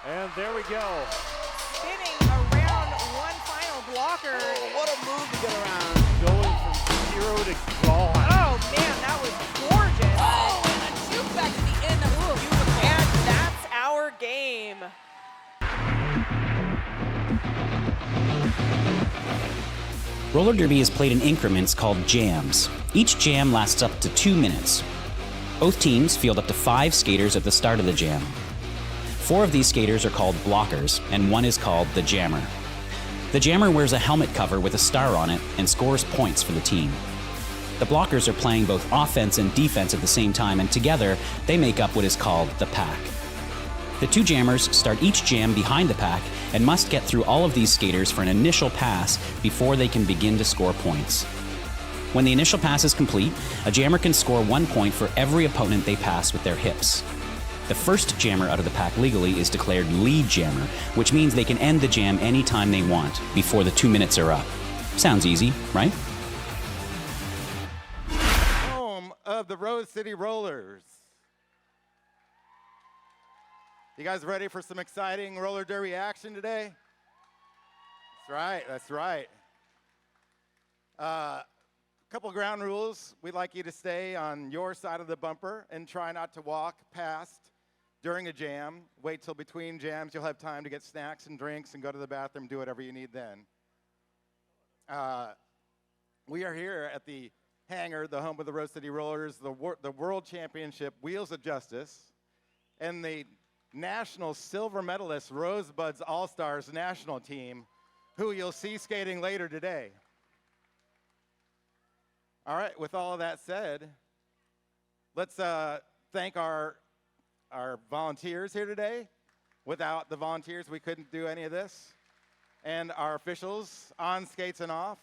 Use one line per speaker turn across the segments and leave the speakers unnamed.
And there we go.
Spinning around one final blocker.
Oh, what a move to get around.
Going from 0 to gone.
Oh man, that was gorgeous.
Oh, and a juke back to the end. That was beautiful.
And that's our game.
Roller derby is played in increments called jams. Each jam lasts up to 2 minutes. Both teams field up to 5 skaters at the start of the jam. 4 of these skaters are called blockers, and 1 is called the jammer. The jammer wears a helmet cover with a star on it and scores points for the team. The blockers are playing both offense and defense at the same time, and together they make up what is called the pack. The 2 jammers start each jam behind the pack and must get through all of these skaters for an initial pass before they can begin to score points. When the initial pass is complete, a jammer can score 1 point for every opponent they pass with their hips. The first jammer out of the pack legally is declared lead jammer, which means they can end the jam anytime they want before the 2 minutes are up. Sounds easy, right?
Home of the Rose City Rollers. You guys ready for some exciting roller derby action today? That's right, that's right. Couple ground rules. We'd like you to stay on your side of the bumper and try not to walk past during a jam. Wait till between jams. You'll have time to get snacks and drinks and go to the bathroom, do whatever you need then. We are here at the hangar, the home of the Rose City Rollers, the World Championship Wheels of Justice, and the National Silver Medalist Rose Petals All Stars national team, who you'll see skating later today. All right, with all of that said, let's thank our volunteers here today. Without the volunteers, we couldn't do any of this. And our officials on skates and off,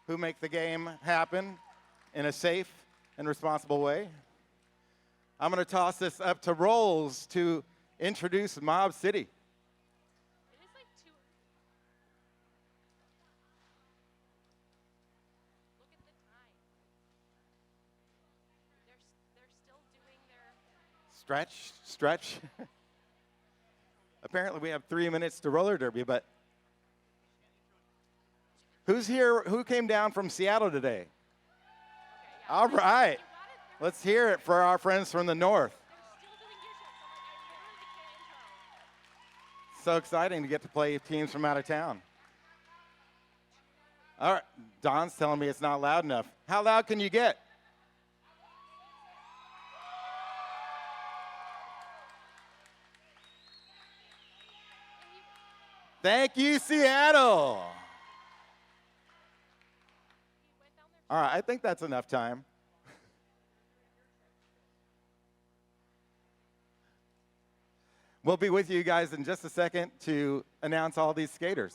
who make the game happen in a safe and responsible way. I'm going to toss this up to Rolls to introduce Mob City. Stretch. Apparently we have 3 minutes to roller derby, but who's here? Who came down from Seattle today? All right. Let's hear it for our friends from the north. So exciting to get to play teams from out of town. All right. Don's telling me it's not loud enough. How loud can you get? Thank you, Seattle. All right, I think that's enough time. We'll be with you guys in just a second to announce all these skaters.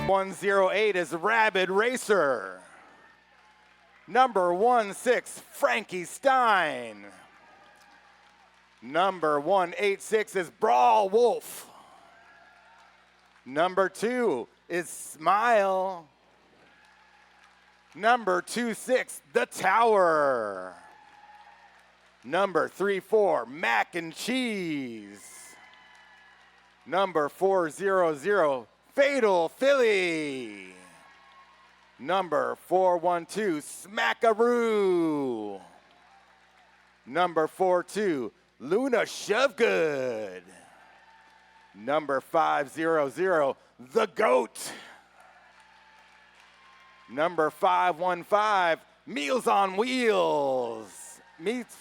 #108 is Rabid Racer. Number 16, Frankie Stein. Number 186 is Brawl Wolf. Number 2 is Smile. Number 26, The Tower. Number 34, Mac and Cheese. Number 400, Fatal Philly. Number 412, Smackaroo. Number 42, Luna Shovegood. Number 500, The Goat. Number 515, Meals on Wheels. Meats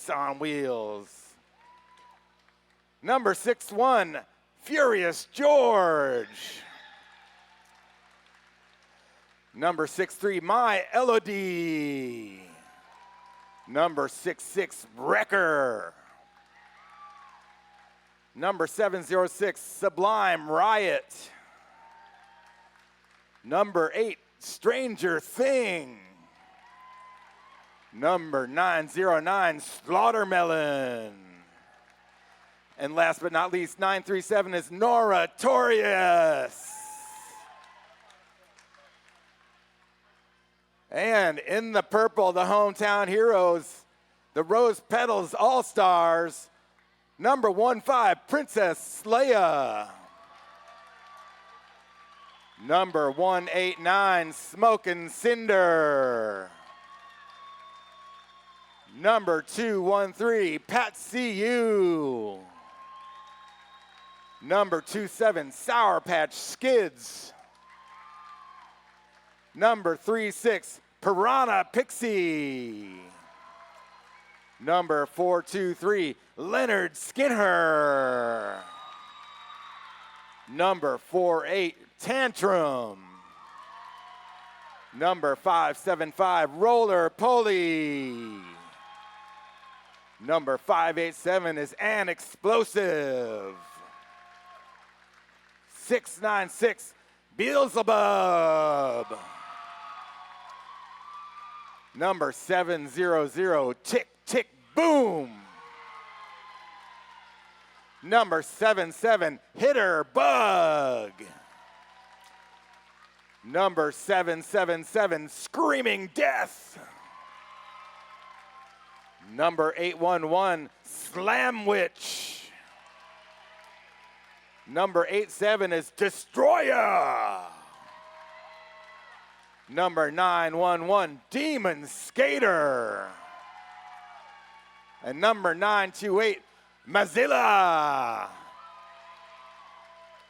on Wheels. Number 61, Furious George. Number 63, My Elodie. Number 66, Wrecker. Number 706, Sublime Riot. Number 8, Stranger Thing. Number 909, Slaughtermelon. And last but not least, 937 is Noratorious. And in the purple, the hometown heroes, the Rose Petals All Stars, number 15, Princess Leia. Number 189, Smokin' Cinder. Number 213, Patsy U. Number 27, Sour Patch Skids. Number 36, Piranha Pixie. Number 423, Leonard Skinner. Number 48, Tantrum. Number 575, Roller Poly. Number 587 is An Explosive. 696, Beelzebub. Number 700, Tick Tick Boom. Number 77, Hitter Bug. Number 777, Screaming Death. Number 811, Slam Witch. Number 87 is Destroyer. Number 911, Demon Skater. And number 928, Mozilla.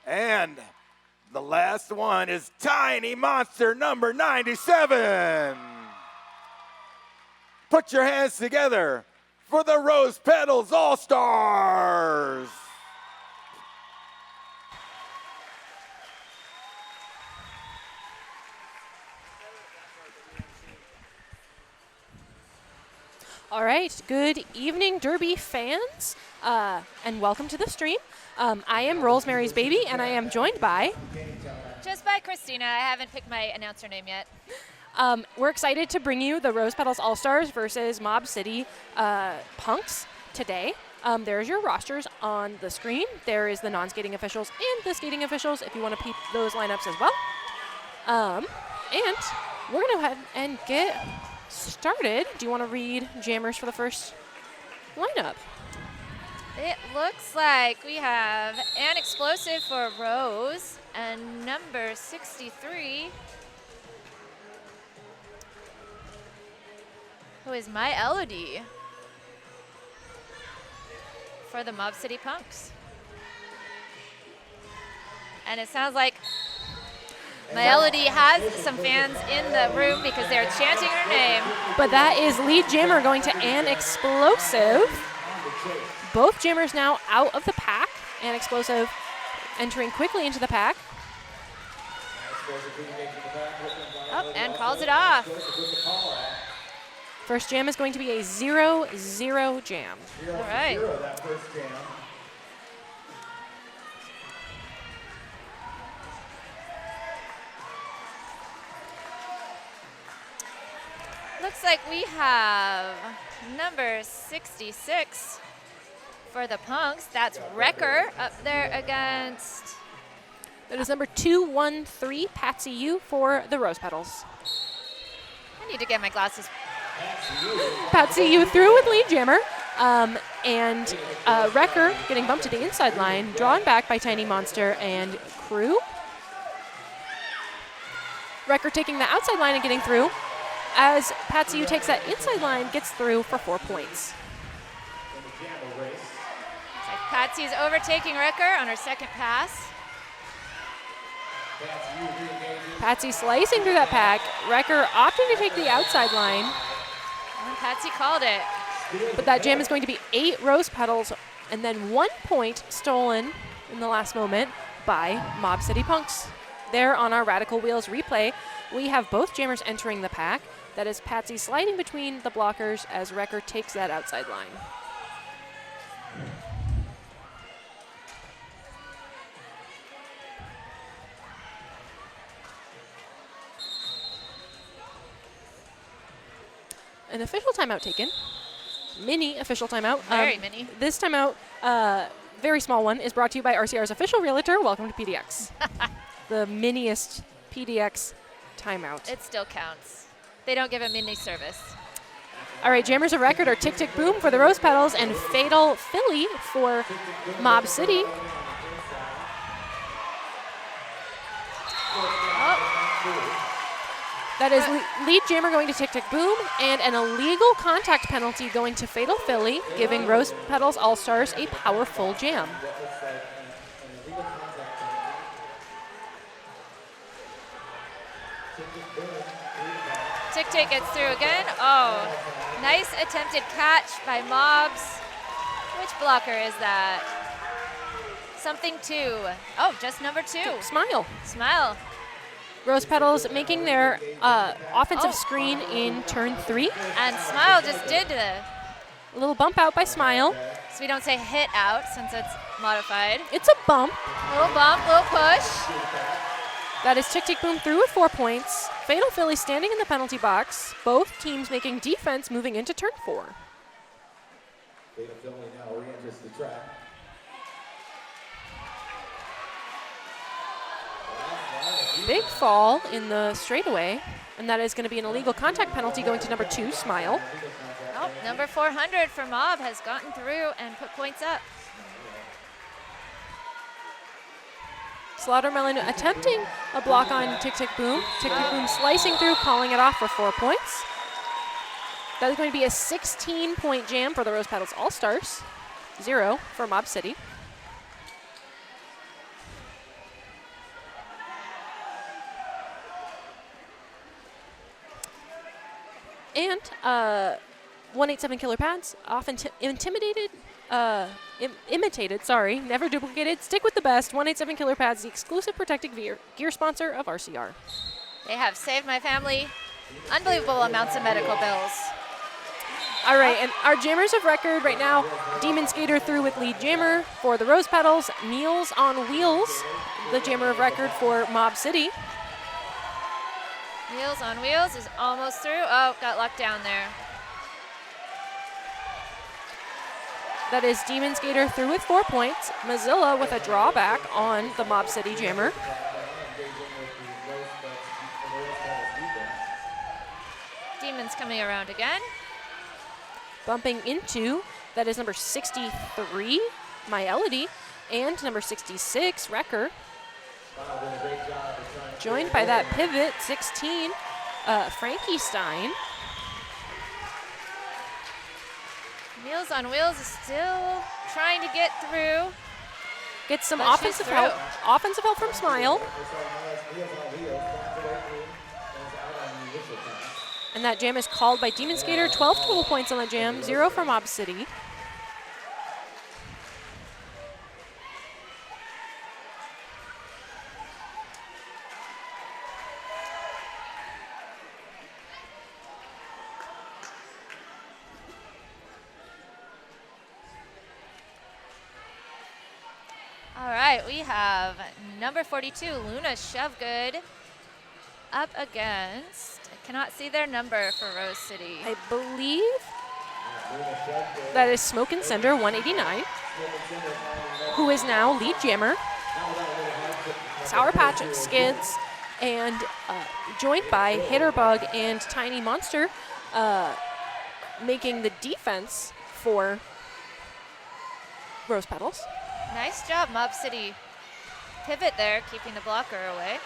And the last one is Tiny Monster number 97. Put your hands together for the Rose Petals All Stars.
All right, good evening, Derby fans, and welcome to the stream. I am Rosemary's Baby, and I am joined by...
Just by Christina. I haven't picked my announcer name yet.
We're excited to bring you the Rose Petals All Stars versus Mob City Punks today. There's your rosters on the screen. There is the non-skating officials and the skating officials if you want to peep those lineups as well. And we're going to go ahead and get started. Do you want to read jammers for the first lineup?
It looks like we have An Explosive for Rose and number 63, who is My Elodie for the Mob City Punks. And it sounds like My Elodie has some fans in the room because they're chanting her name.
But that is lead jammer going to An Explosive. Both jammers now out of the pack. An Explosive entering quickly into the pack.
Oh, and calls it off.
First jam is going to be a 0-0 jam.
All right. Looks like we have number 66 for the Punks. That's Wrecker up there against...
That is number 213, Patsy U for the Rose Petals.
I need to get my glasses.
Patsy U through with lead jammer. And Wrecker getting bumped to the inside line, drawn back by Tiny Monster and crew. Wrecker taking the outside line and getting through. as Patsy, who takes that inside line, gets through for 4 points.
Looks like Patsy's overtaking Recker on her second pass.
Patsy slicing through that pack. Recker opting to take the outside line,
And Patsy called it.
but that jam is going to be 8 Rose Petals, and then 1 point stolen in the last moment by Mob City Punks. There on our Radical Wheels replay, we have both jammers entering the pack. That is Patsy sliding between the blockers as Recker takes that outside line. An official timeout taken. Mini official timeout.
Very mini.
This timeout, very small one, is brought to you by RCR's official realtor. Welcome to PDX. The miniest PDX timeout.
It still counts. They don't give a mini service.
All right, jammers of record are Tick Tick Boom for the Rose Petals and Fatal Philly for Mob City. That is lead jammer going to Tick Tick Boom and an illegal contact penalty going to Fatal Philly, giving Rose Petals All Stars a powerful jam.
Tick Tick gets through again. Oh, nice attempted catch by Mobs. Which blocker is that? Something 2. Oh, just number 2.
Smile.
Smile.
Rose Petals making their offensive screen in turn 3.
And Smile just did the,
A little bump out by Smile.
so we don't say hit out since it's modified.
It's a bump.
Little bump, little push.
That is Tick Tick Boom through with 4 points. Fatal Philly standing in the penalty box. Both teams making defense moving into turn 4.
Fatal Philly now re-enters the track.
Big fall in the straightaway, and that is going to be an illegal contact penalty going to number 2, Smile.
Oh, number 400 for Mob has gotten through and put points up.
Slaughtermelon attempting a block on Tick Tick Boom. Tick Tick Boom slicing through, calling it off for 4 points. That is going to be a 16-point jam for the Rose Petals All Stars. 0 for Mob City. And 187 Killer Pads, often imitated, sorry, never duplicated. Stick with the best. 187 Killer Pads, the exclusive protective gear sponsor of RCR.
They have saved my family unbelievable amounts of medical bills.
All right, and our jammers of record right now, Demon Skater through with lead jammer for the Rose Petals, Meals on Wheels, the jammer of record for Mob City.
Meals on Wheels is almost through. Oh, got locked down there.
That is Demon Skater through with 4 points. Mozilla with a drawback on the Mob City jammer.
Demons coming around again.
Bumping into, that is number 63, Myelody, and number 66, Recker. Joined by that pivot, 16, Frankie Stein.
Meals on Wheels is still trying to get through.
Gets some
But she's
offensive help.
through.
Offensive help from Smile. And that jam is called by Demon Skater. 12 total points on the jam, 0 for Mob City.
All right, we have number 42, Luna Shovegood, up against, I cannot see their number for Rose City.
I believe that is Smoke and Cinder, 189, who is now lead jammer. Sour Patch Skids, and joined by Hitterbug and Tiny Monster, making the defense for Rose Petals.
Nice job, Mob City. Pivot there, keeping the blocker away.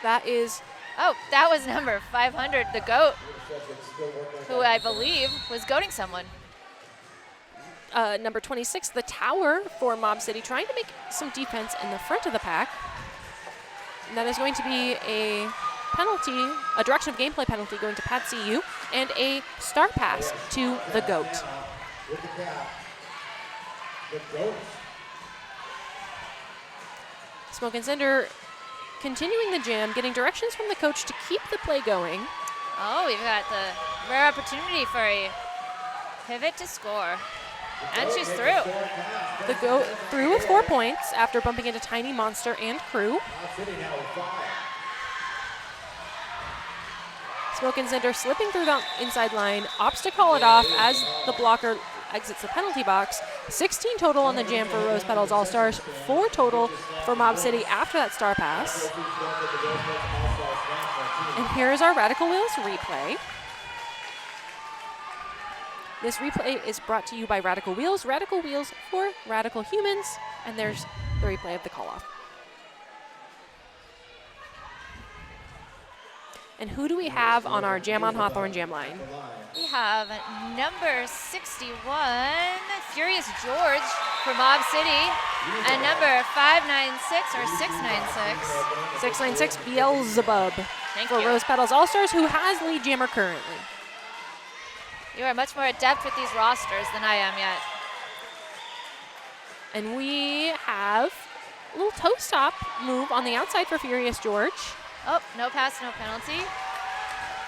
That is
Oh, that was number 500, the goat, who I believe was goating someone.
number 26, the tower for Mob City, trying to make some defense in the front of the pack. And that is going to be a penalty, a direction of gameplay penalty going to Pat CU, and a star pass to the goat.
With the cap, the goat.
Smoke and Cinder continuing the jam, getting directions from the coach to keep the play going.
Oh, we've got the rare opportunity for a pivot to score. And she's through.
The goat through with 4 points after bumping into Tiny Monster and crew. Smoke and Cinder slipping through the inside line, opts to call it off as the blocker exits the penalty box. 16 total on the jam for Rose Petals All Stars, 4 total for Mob City after that star pass. And here is our Radical Wheels replay. This replay is brought to you by Radical Wheels for Radical Humans, and there's the replay of the call-off. And who do we have on our Jam on Hawthorne jam line?
We have number 61, Furious George for Mob City, and number 596 or 696.
696 Beelzebub
Thank
for
you.
Rose Petals All Stars, who has lead jammer currently.
You are much more adept with these rosters than I am yet.
And we have a little toe stop move on the outside for Furious George,
Oh, no pass, no penalty.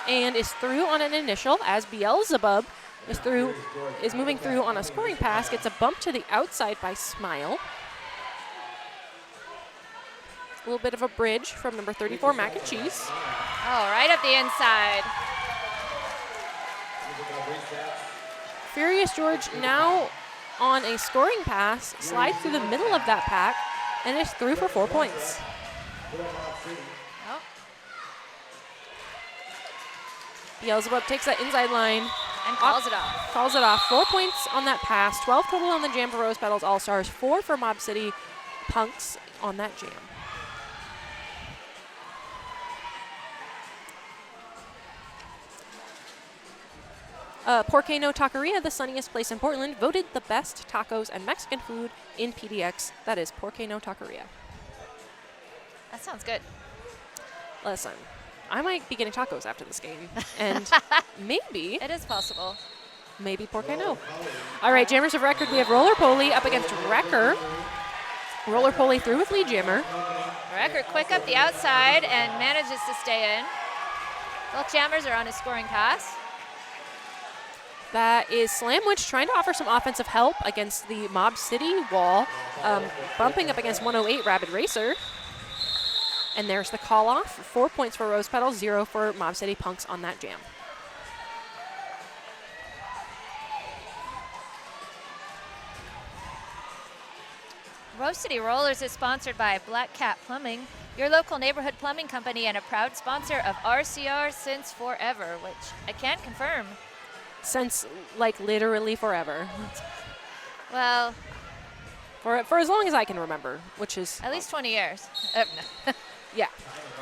and is through on an initial as Beelzebub is moving through on a scoring pass, gets a bump to the outside by Smile. A little bit of a bridge from number 34, Mac and Cheese.
Oh, right up the inside.
Furious George now on a scoring pass, slides through the middle of that pack, and is through for 4 points.
Oh,
Beelzebub takes that inside line,
and calls it off.
calls it off. 4 points on that pass, 12 total on the jam for Rose Petals All Stars, 4 for Mob City Punks on that jam. Porque No Taqueria, the sunniest place in Portland, voted the best tacos and Mexican food in PDX. That is Porque No Taqueria.
That sounds good.
Listen, I might be getting tacos after this game, and maybe
It is possible.
Porque No. All right, Jammers of Record, we have Roller Poly up against Wrecker. Roller Poly through with lead jammer.
Wrecker quick up the outside and manages to stay in. Both jammers are on a scoring pass.
That is Slamwich trying to offer some offensive help against the Mob City wall, bumping up against 108 Rabid Racer. And there's the call off. 4 points for Rose Petals, 0 for Mob City Punks on that jam.
Rose City Rollers is sponsored by Black Cat Plumbing, your local neighborhood plumbing company and a proud sponsor of RCR since forever, which I can't confirm.
Since, like, literally forever.
Well,
For as long as I can remember, which is,
at least 20 years.
yeah.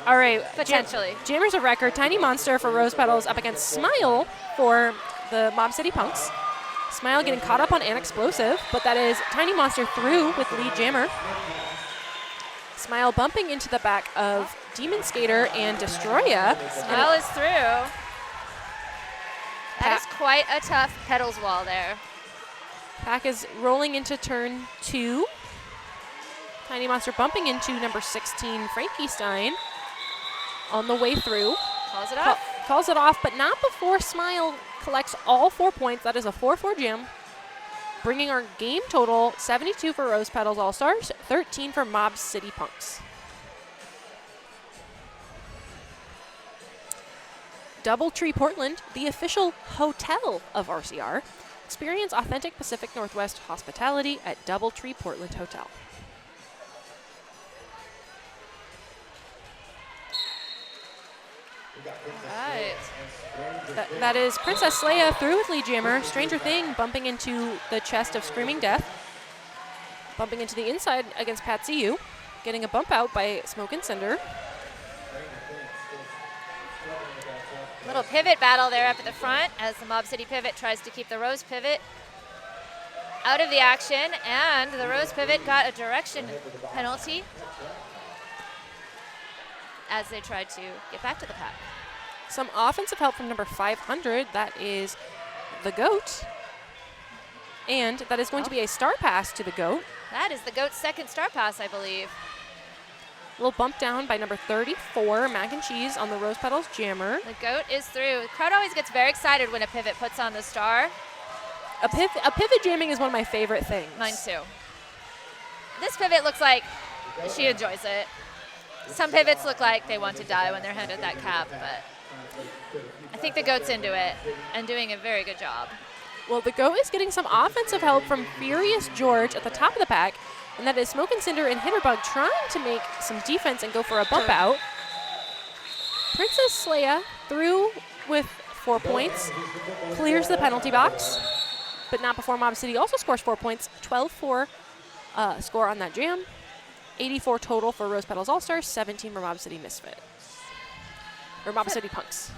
All right.
Potentially.
Jammers of Record, Tiny Monster for Rose Petals up against Smile for the Mob City Punks. Smile getting caught up on an explosive, but that is Tiny Monster through with lead jammer. Smile bumping into the back of Demon Skater and Destroya.
Smile is through. That is quite a tough pedals wall there.
Pack is rolling into turn 2. Tiny Monster bumping into number 16, Frankie Stein, on the way through.
Calls it off.
Calls it off, but not before Smile collects all 4 points. That is a 4-4 jam, bringing our game total 72 for Rose Petals All Stars, 13 for Mob City Punks. Doubletree Portland, the official hotel of RCR. Experience authentic Pacific Northwest hospitality at Doubletree Portland Hotel.
Right.
That is Princess Leia through with lead jammer. Stranger Thing bumping into the chest of Screaming Death. Bumping into the inside against Pat CU. Getting a bump out by Smoke and Cinder.
Little pivot battle there up at the front as the Mob City pivot tries to keep the Rose pivot out of the action, and the Rose pivot got a direction penalty as they tried to get back to the pack.
Some offensive help from number 500. That is the GOAT. And that is going to be a star pass to the GOAT.
That is the GOAT's second star pass, I believe.
A little bump down by number 34, Mac and Cheese on the Rose Petals Jammer.
The GOAT is through. The crowd always gets very excited when a pivot puts on the star.
A pivot jamming is one of my favorite things.
Mine too. This pivot looks like she enjoys it. Some pivots look like they want to die when they're handed that cap, but I think the GOAT's into it and doing a very good job.
Well, the GOAT is getting some offensive help from Furious George at the top of the pack, and that is Smoke and Cinder and Hitterbug trying to make some defense and go for a bump out. Princess Leia through with 4 points, clears the penalty box, but not before Mob City also scores 4 points. 12-4 score on that jam. 84 total for Rose Petals All Stars, 17 for Mob City Misfits. Or Mob City Punks.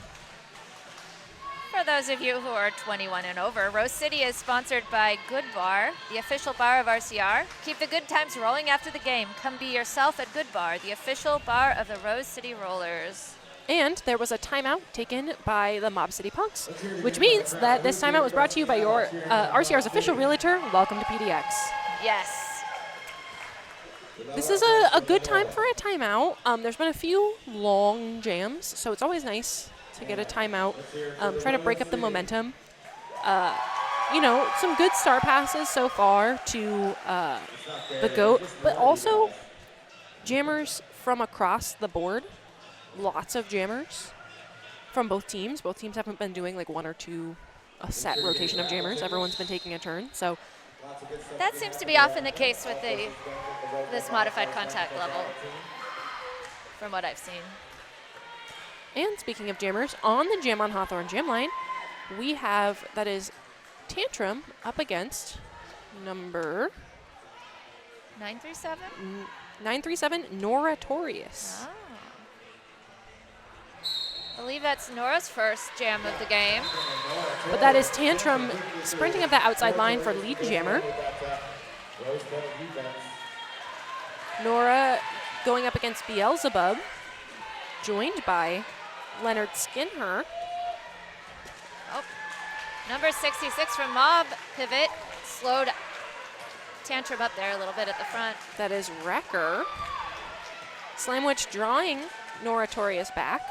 For those of you who are 21 and over, Rose City is sponsored by Good Bar, the official bar of RCR. Keep the good times rolling after the game. Come be yourself at Good Bar, the official bar of the Rose City Rollers.
And there was a timeout taken by the Mob City Punks, which means that this timeout was brought to you by your RCR's official realtor. Welcome to PDX.
Yes.
This is a good time for a timeout. There's been a few long jams, so it's always nice to get a timeout, try to break up the momentum. You know, some good star passes so far to the GOAT, but also jammers from across the board. Lots of jammers from both teams. Both teams haven't been doing like one or two a set rotation of jammers. Everyone's been taking a turn. So
that seems to be often the case with this modified contact level, from what I've seen.
And speaking of jammers, on the Jam on Hawthorne jam line, we have, that is Tantrum up against number
937?
937, Nora Torius.
Oh. I believe that's Nora's first jam of the game.
But that is Tantrum sprinting up that outside line for lead jammer. Nora going up against Beelzebub, joined by Leonard Skinner.
Oh, number 66 from Mob pivot slowed Tantrum up there a little bit at the front.
That is Wrecker. Slamwich drawing Nora Torius back.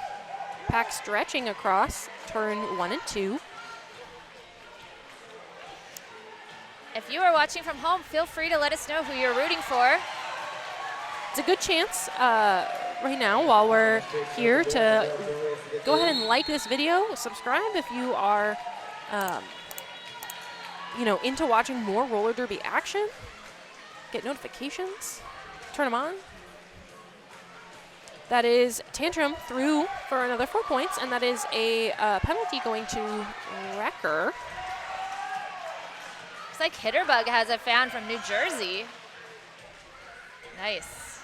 Pack stretching across turn 1 and 2.
If you are watching from home, feel free to let us know who you're rooting for.
It's a good chance right now while we're here to go ahead and like this video, subscribe if you are you know, into watching more roller derby action. Get notifications, turn them on. That is Tantrum through for another 4 points, and that is a penalty going to Wrecker.
Looks like Hitterbug has a fan from New Jersey. Nice.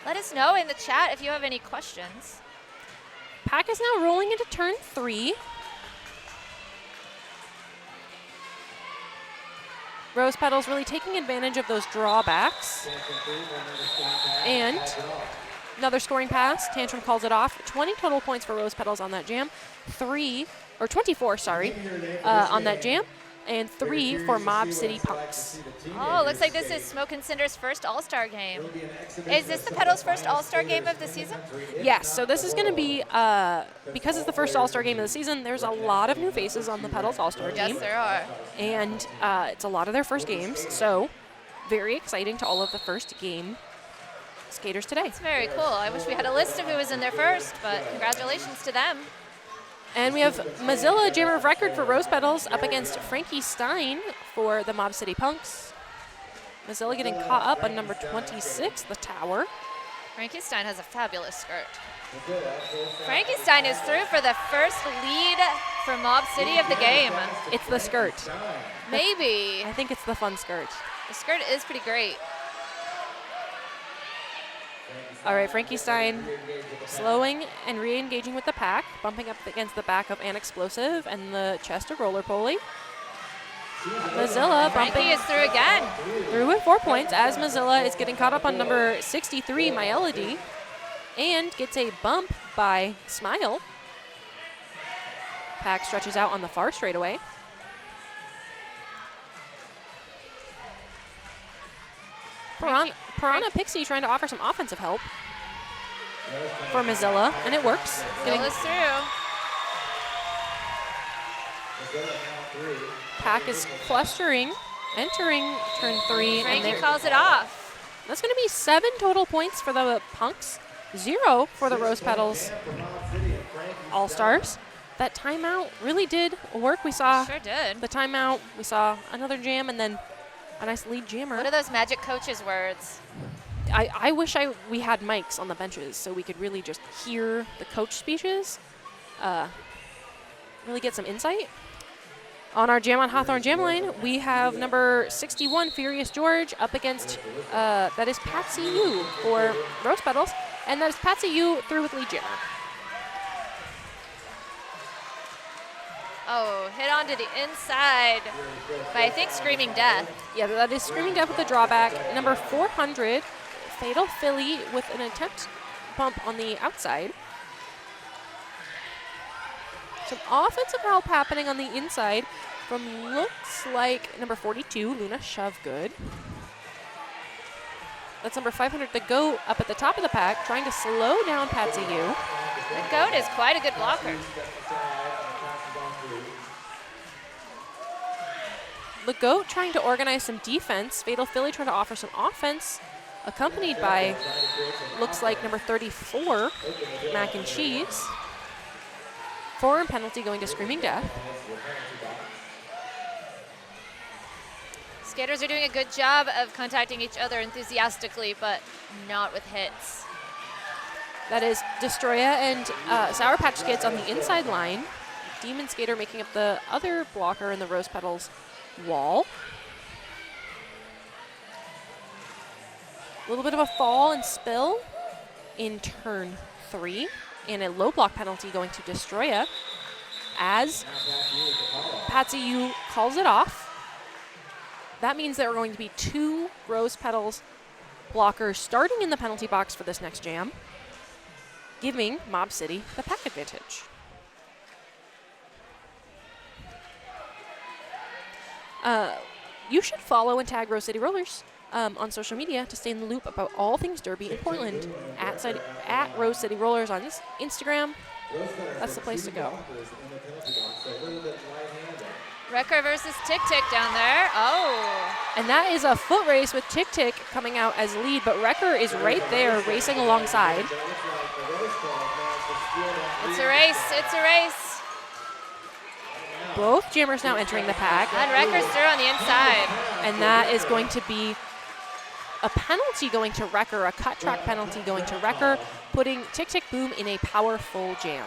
Let us know in the chat if you have any questions.
Pack is now rolling into turn 3. Rose Petals really taking advantage of those drawbacks. And another scoring pass. Tantrum calls it off. 20 total points for Rose Petals on that jam. 24, on that jam. And 3 for Mob City Punks.
Oh, looks like this is Smoke and Cinder's first All-Star game. Is this the Petals' first All-Star game of the season?
Yes, so this is going to be, because it's the first All-Star game of the season, there's a lot of new faces on the Petals All-Star team.
Yes, there are.
And it's a lot of their first games, so very exciting to all of the first game skaters today.
It's very cool. I wish we had a list of who was in there first, but congratulations to them.
And we have Mozilla Jammer of Record for Rose Petals up against Frankie Stein for the Mob City Punks. Mozilla getting caught up on number 26, the Tower.
Frankie Stein has a fabulous skirt. Frankie Stein is through for the first lead for Mob City of the game.
It's the skirt.
Maybe.
I think it's the fun skirt.
The skirt is pretty great.
All right, Frankie Stein slowing and re-engaging with the pack, bumping up against the back of An Explosive and the chest of Roller Poly. Mozilla
Frankie
bumping
is through again.
through with 4 points as Mozilla is getting caught up on number 63, Myelody, and gets a bump by Smile. Pack stretches out on the far straightaway. Piranha Pixie trying to offer some offensive help for Mozilla, and it works. Getting
Zilla's through.
Pack is clustering, entering turn 3, and
Frankie
they're-
calls it off.
that's going to be 7 total points for the Punks, 0 for the Rose Petals All Stars. That timeout really did work. We saw
Sure did.
the timeout, we saw another jam, and then a nice lead jammer.
What are those magic coaches' words?
I wish we had mics on the benches so we could really just hear the coach speeches, really get some insight. On our Jam on Hawthorne Jam line, we have number 61, Furious George, up against, that is Patsy Yu for Rose Petals, and that is Patsy Yu through with lead jammer.
Oh, hit onto the inside by, I think, Screaming Death.
Yeah, that is Screaming Death with the drawback. Number 400, Fatal Philly with an attempt bump on the outside. Some offensive help happening on the inside from looks like number 42, Luna Shovegood. That's number 500, the Goat, up at the top of the pack, trying to slow down Patsy Yu.
The Goat is quite a good blocker.
The Goat trying to organize some defense. Fatal Philly trying to offer some offense, accompanied by, looks like number 34, Mac and Cheese. Foreign penalty going to Screaming Death.
Skaters are doing a good job of contacting each other enthusiastically, but not with hits.
That is Destroya and Sour Patch Kids on the inside line. Demon Skater making up the other blocker in the Rose Petals wall. A little bit of a fall and spill in turn 3, and a low block penalty going to Destroya as Patsy Yu calls it off. That means there are going to be 2 Rose Petals blockers starting in the penalty box for this next jam, giving Mob City the pack advantage. You should follow and tag Rose City Rollers on social media to stay in the loop about all things Derby in Portland. At Rose City Rollers on Instagram. That's the place to go.
Wrecker versus Tick Tick down there. Oh.
And that is a foot race with Tick Tick coming out as lead, but Wrecker is right there racing alongside.
It's a race. It's a race.
Both jammers now entering the pack.
And Wrecker's through on the inside.
And that is going to be a penalty going to Wrecker, a cut track penalty going to Wrecker, putting Tick Tick Boom in a powerful jam.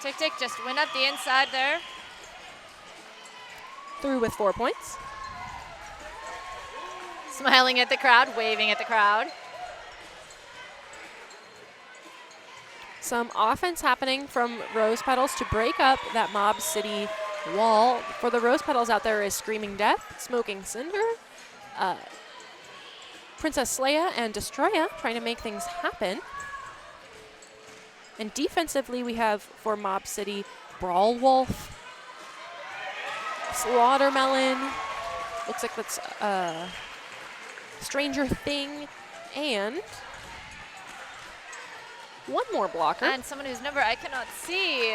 Tick Tick just went up the inside there.
Through with 4 points.
Smiling at the crowd, waving at the crowd.
Some offense happening from Rose Petals to break up that Mob City wall. For the Rose Petals out there is Screaming Death, Smoking Cinder, Princess Leia, and Destroya trying to make things happen. And defensively, we have for Mob City, Brawl Wolf, Slaughtermelon, looks like that's Stranger Thing, and one more blocker.
And someone whose number I cannot see.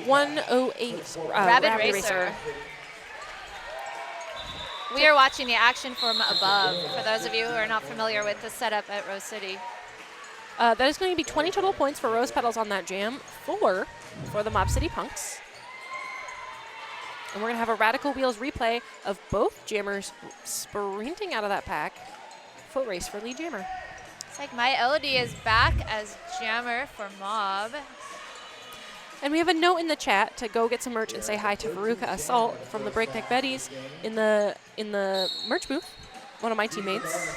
108,
Rabid Racer. We are watching the action from above, for those of you who are not familiar with the setup at Rose City.
That is going to be 20 total points for Rose Petals on that jam, 4 for the Mob City Punks. And we're going to have a Radical Wheels replay of both jammers sprinting out of that pack foot race for lead jammer.
It's like My Elodie is back as jammer for Mob.
And we have a note in the chat to go get some merch and say hi to Veruca Assault from the Breakneck Betties in the merch booth, one of my teammates.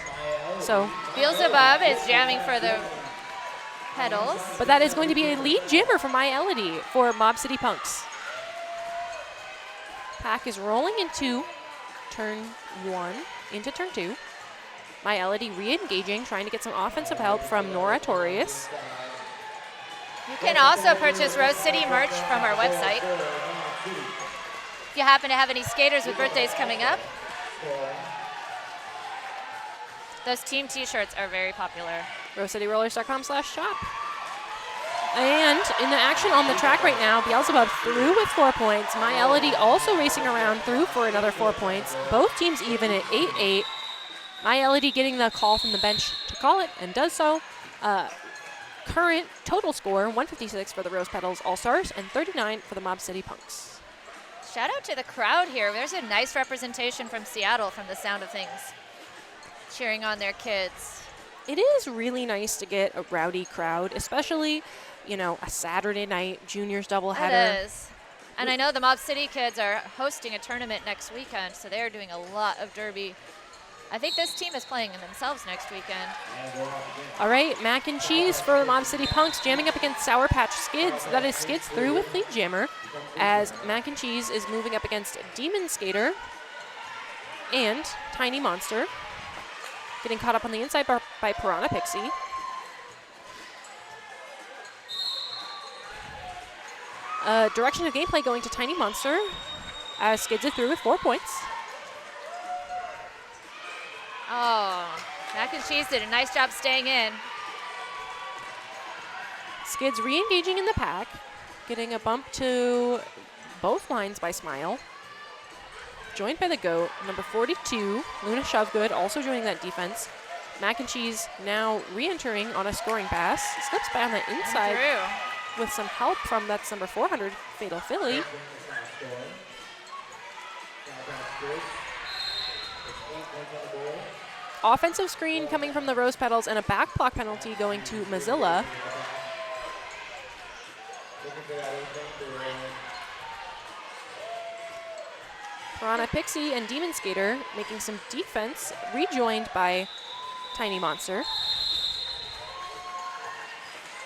So,
Beelzebub is jamming for the Petals.
but that is going to be a lead jammer for My Elodie for Mob City Punks. Pack is rolling into turn 1, into turn 2. My Elodie re-engaging, trying to get some offensive help from Nora Torius.
You can also purchase Rose City merch from our website. If you happen to have any skaters with birthdays coming up. Those team t-shirts are very popular.
RoseCityRollers.com/shop. And in the action on the track right now, Beelzebub through with 4 points. My Elodie also racing around through for another 4 points. Both teams even at 8-8. My Elodie getting the call from the bench to call it, and does so. Current total score, 156 for the Rose Petals All Stars and 39 for the Mob City Punks.
Shout out to the crowd here. There's a nice representation from Seattle from the sound of things. Cheering on their kids.
It is really nice to get a rowdy crowd, especially, you know, a Saturday night juniors doubleheader.
It is. And I know the Mob City kids are hosting a tournament next weekend, so they're doing a lot of derby. I think this team is playing themselves next weekend.
All right, Mac and Cheese for the Mob City Punks jamming up against Sour Patch Skids. That is Skids through with lead jammer, as Mac and Cheese is moving up against Demon Skater and Tiny Monster. Getting caught up on the inside by Piranha Pixie. Direction of gameplay going to Tiny Monster, as Skids is through with 4 points.
Oh, Mac and Cheese did a nice job staying in.
Skids re-engaging in the pack, getting a bump to both lines by Smile. Joined by the GOAT, number 42, Luna Shovegood, also joining that defense. Mac and Cheese now re-entering on a scoring pass. Slips by on the inside with some help from, that's number 400, Fatal Philly. Offensive screen coming from the Rose Petals and a back block penalty going to Mozilla. Piranha Pixie and Demon Skater making some defense, rejoined by Tiny Monster.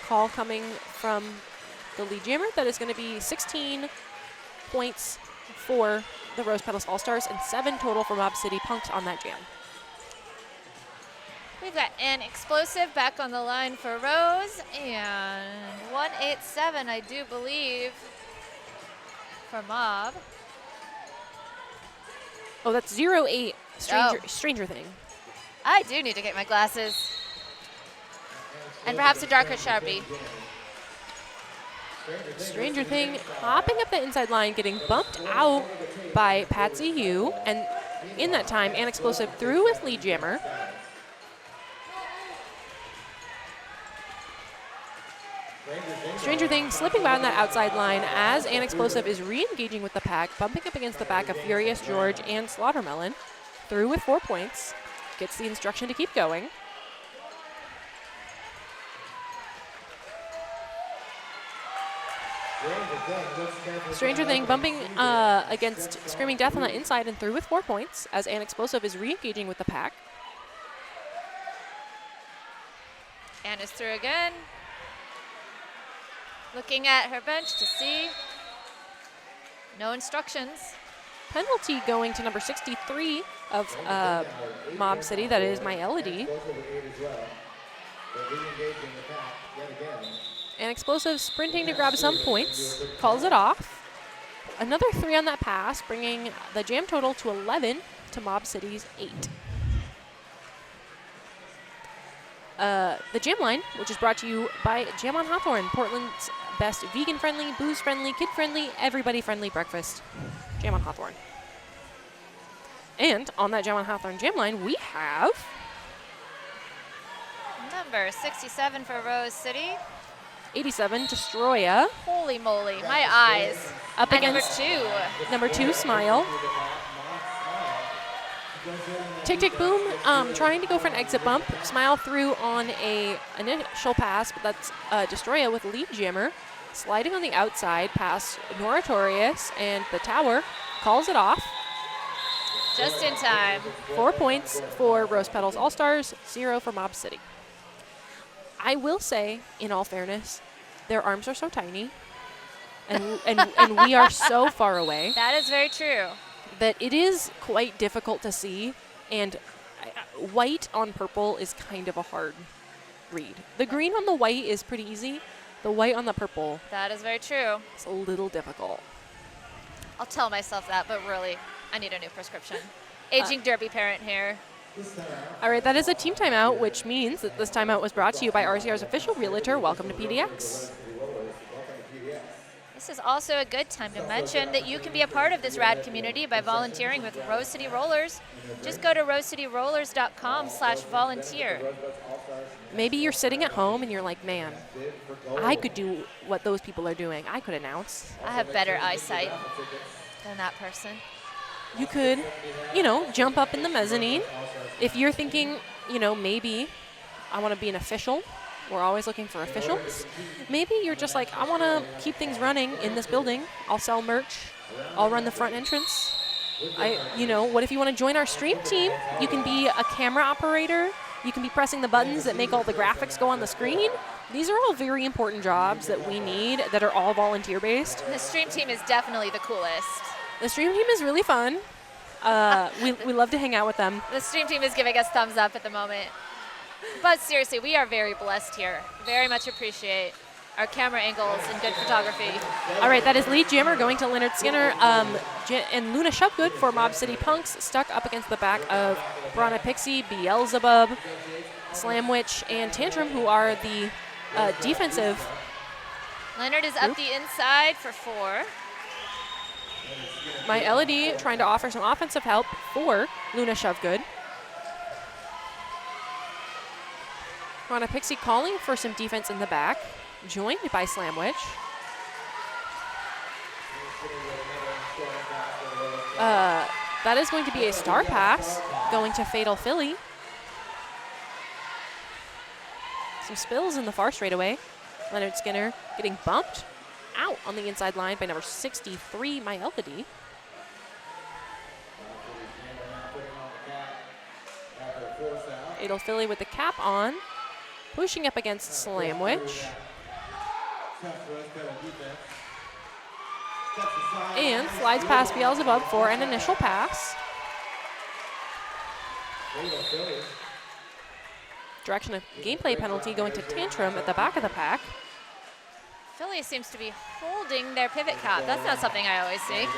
Call coming from the lead jammer. That is going to be 16 points for the Rose Petals All Stars and 7 total for Mob City Punks on that jam.
We've got an explosive back on the line for Rose, and 187, I do believe, for Mob.
Oh, that's 08, Stranger Thing.
I do need to get my glasses. And perhaps a darker Sharpie.
Stranger Thing hopping up the inside line, getting bumped out by Patsy Hugh, and in that time, An Explosive through with lead jammer. Stranger Thing slipping by on that outside line as An Explosive is re-engaging with the pack, bumping up against the back of Furious George and Slaughtermelon. Through with 4 points. Gets the instruction to keep going. Stranger Thing bumping against Screaming Death on the inside and through with 4 points as An Explosive is re-engaging with the pack.
Ann is through again. Looking at her bench to see. No instructions.
Penalty going to number 63 of Mob City, that is My Elodie. An Explosive sprinting to grab some points, calls it off. Another 3 on that pass, bringing the jam total to 11 to Mob City's 8. The Jam Line, which is brought to you by Jam on Hawthorne, Portland's best vegan-friendly, booze-friendly, kid-friendly, everybody-friendly breakfast. Jam on Hawthorne. And on that Jam on Hawthorne Jam Line, we have
Number 67 for Rose City.
87, Destroya.
Holy moly, my eyes.
Up
And
against
number 2.
number 2, Smile. Tick Tick Boom trying to go for an exit bump. Smile through on a initial pass, but that's Destroya with lead jammer. Sliding on the outside past Noratorious, and the tower calls it off.
Just in time.
4 points for Rose Petals All Stars, 0 for Mob City. I will say, in all fairness, their arms are so tiny, and we are so far away
That is very true.
that it is quite difficult to see, and white on purple is kind of a hard read. The green on the white is pretty easy. The white on the purple
That is very true.
is a little difficult.
I'll tell myself that, but really, I need a new prescription. Aging derby parent here.
All right, that is a team timeout, which means that this timeout was brought to you by RCR's official realtor. Welcome to PDX.
This is also a good time to mention that you can be a part of this rad community by volunteering with Rose City Rollers. Just go to rosecityrollers.com/volunteer.
Maybe you're sitting at home and you're like, man, I could do what those people are doing. I could announce.
I have better eyesight than that person.
You could, jump up in the mezzanine. If you're thinking, maybe I want to be an official. We're always looking for officials. Maybe you're just like, I want to keep things running in this building. I'll sell merch. I'll run the front entrance. What if you want to join our stream team? You can be a camera operator. You can be pressing the buttons that make all the graphics go on the screen. These are all very important jobs that we need that are all volunteer-based.
The stream team is definitely the coolest.
The stream team is really fun. We love to hang out with them.
The stream team is giving us thumbs up at the moment. But seriously, we are very blessed here. Very much appreciate our camera angles and good photography.
All right, that is lead jammer going to Leonard Skinner and Luna Shovegood for Mob City Punks, stuck up against the back of Brana Pixie, Beelzebub, Slamwitch, and Tantrum, who are the defensive.
Leonard is up the inside for 4.
My LED trying to offer some offensive help for Luna Shovegood. Brana Pixie calling for some defense in the back, joined by Slamwitch. That is going to be a star pass going to Fatal Philly. Some spills in the far straightaway. Leonard Skinner getting bumped out on the inside line by number 63, My Elodie. Fatal Philly with the cap on, pushing up against Slamwitch. And slides past Beelzebub for an initial pass. Direction of gameplay penalty going to Tantrum at the back of the pack.
Philly seems to be holding their pivot cap. That's not something I always see.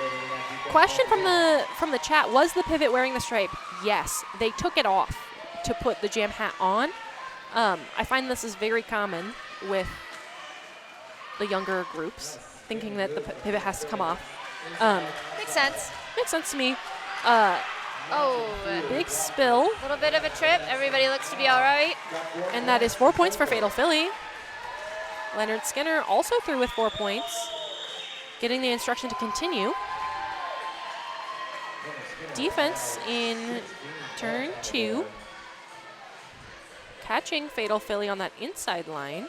Question from the chat, was the pivot wearing the stripe? Yes, they took it off to put the jam hat on. I find this is very common with the younger groups, thinking that the pivot has to come off.
Makes sense.
Makes sense to me.
Oh,
Big spill,
a little bit of a trip. Everybody looks to be all right.
and that is 4 points for Fatal Philly. Leonard Skinner also through with 4 points, getting the instruction to continue. Defense in turn 2. Catching Fatal Philly on that inside line.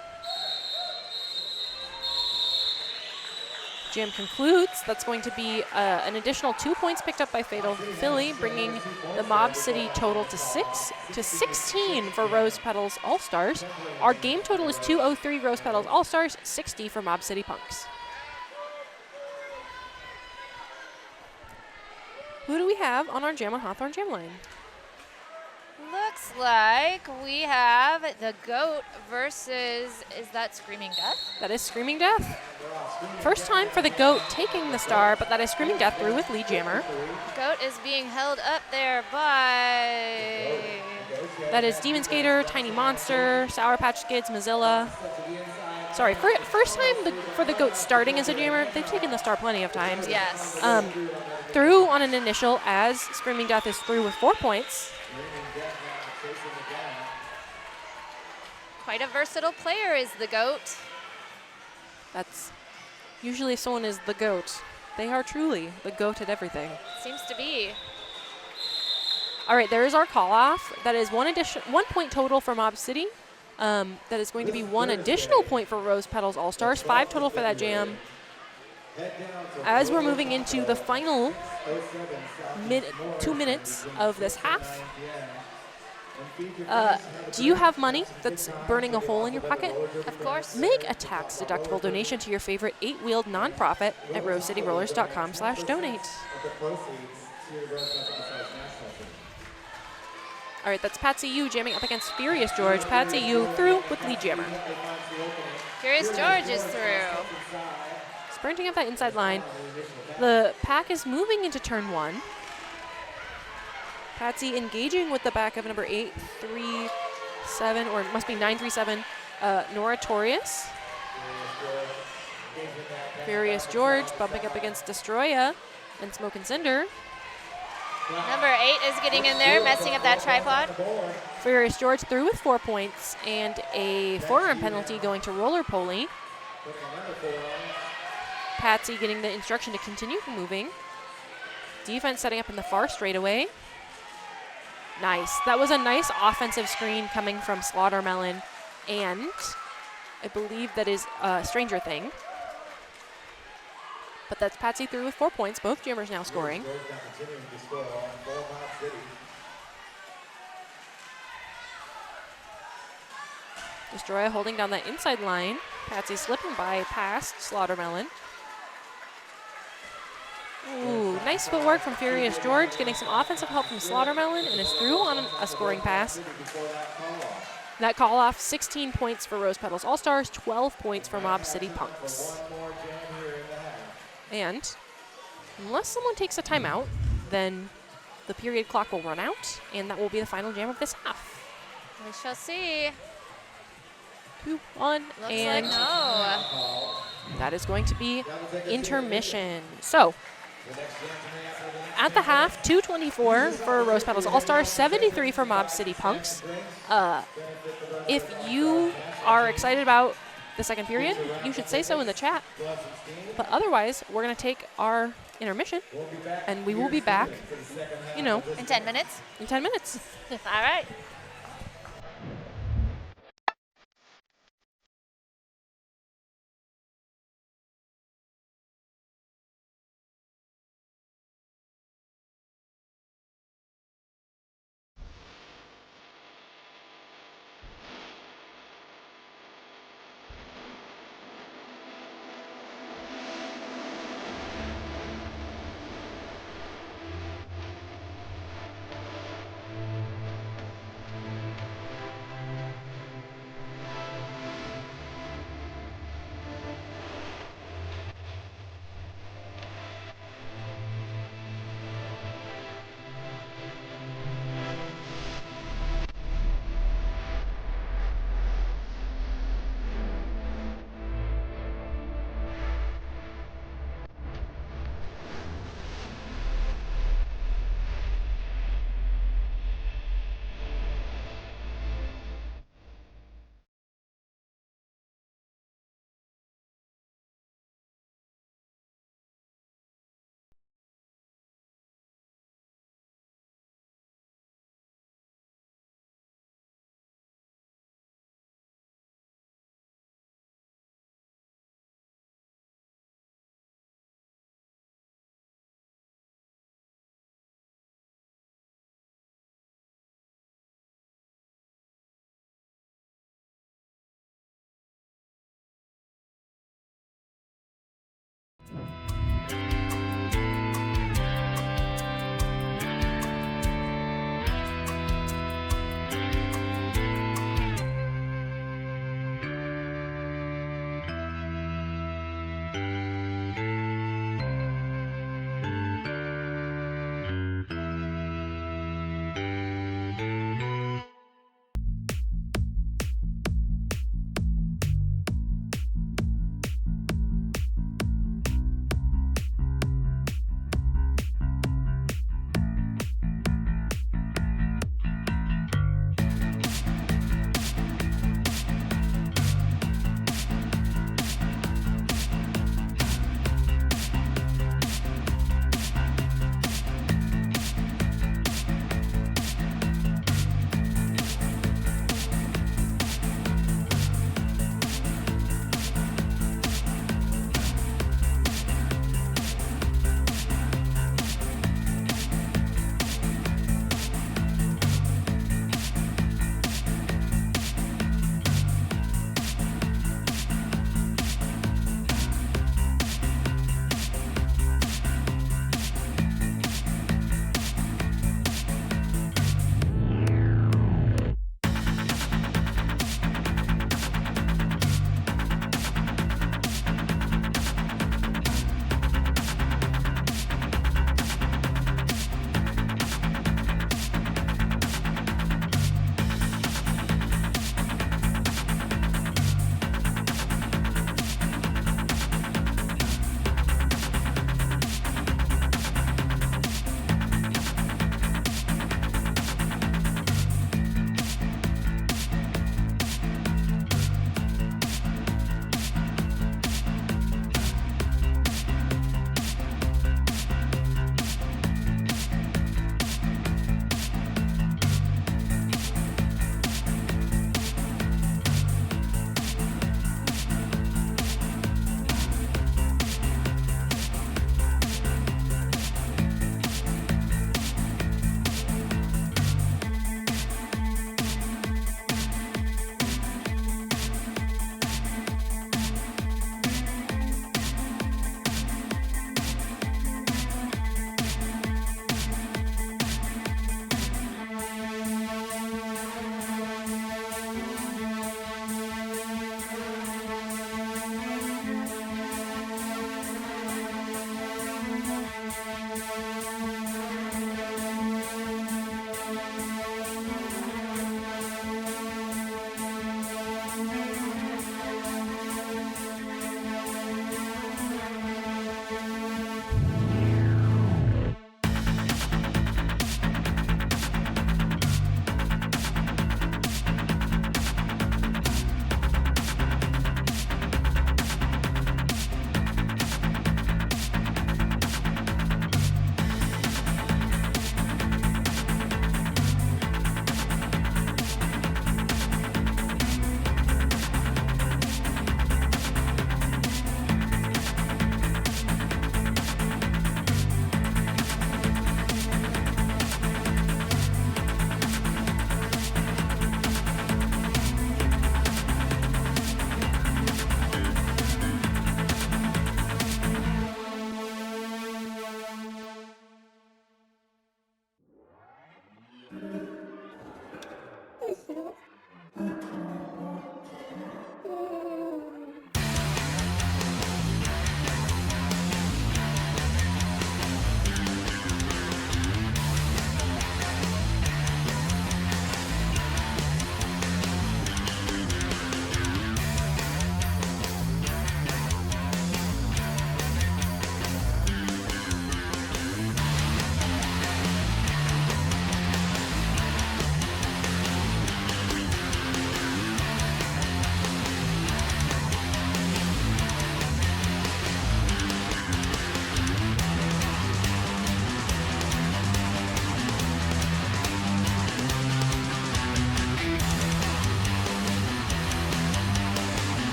Jam concludes. That's going to be an additional 2 points picked up by Fatal Philly, bringing the Mob City total to 16 for Rose Petals All Stars. Our game total is 203 Rose Petals All Stars, 60 for Mob City Punks. Who do we have on our Jam on Hawthorne Jam line?
Looks like we have the GOAT versus, is that Screaming Death?
That is Screaming Death. First time for the GOAT taking the star, but that is Screaming Death through with lead jammer.
GOAT is being held up there by...
That is Demon Skater, Tiny Monster, Sour Patch Kids, Mozilla. Sorry, first time for the GOAT starting as a jammer. They've taken the star plenty of times.
Yes.
Through on an initial as Screaming Death is through with 4 points.
Quite a versatile player is the GOAT.
That's usually if someone is the GOAT, they are truly the GOAT at everything.
Seems to be.
All right, there is our call off. That is 1 point total for Mob City. That is going to be 1 additional point for Rose Petals All Stars. 5 total for that jam. As we're moving into the final 2 minutes of this half, do you have money that's burning a hole in your pocket?
Of course.
Make a tax-deductible donation to your favorite 8-wheeled nonprofit at rosecityrollers.com/donate. All right, that's Patsy Yu jamming up against Furious George. Patsy Yu through with lead jammer.
Furious George is through.
Sprinting up that inside line. The pack is moving into turn 1. Patsy engaging with the back of number 837, or it must be 937, Nora Torius. Furious George bumping up against Destroya and Smoke and Cinder.
Number 8 is getting in there, messing up that tripod.
Furious George through with 4 points and a forearm penalty going to Roller Poly. Patsy getting the instruction to continue moving. Defense setting up in the far straightaway. Nice. That was a nice offensive screen coming from Slaughtermelon, and I believe that is Stranger Thing. But that's Patsy through with 4 points. Both jammers now scoring. Destroya holding down that inside line. Patsy slipping by past Slaughtermelon. Ooh, nice footwork from Furious George, getting some offensive help from Slaughtermelon, and is through on a scoring pass. That call off, 16 points for Rose Petals All Stars, 12 points for Mob City Punks. And unless someone takes a timeout, then the period clock will run out, and that will be the final jam of this half.
We shall see.
2-1,
Looks
and
like no.
that is going to be intermission. So, at the half, 224 for Rose Petals All Stars, 73 for Mob City Punks. If you are excited about the second period, you should say so in the chat. But otherwise, we're going to take our intermission, and we will be back, you know,
In 10 minutes.
in 10 minutes.
All right.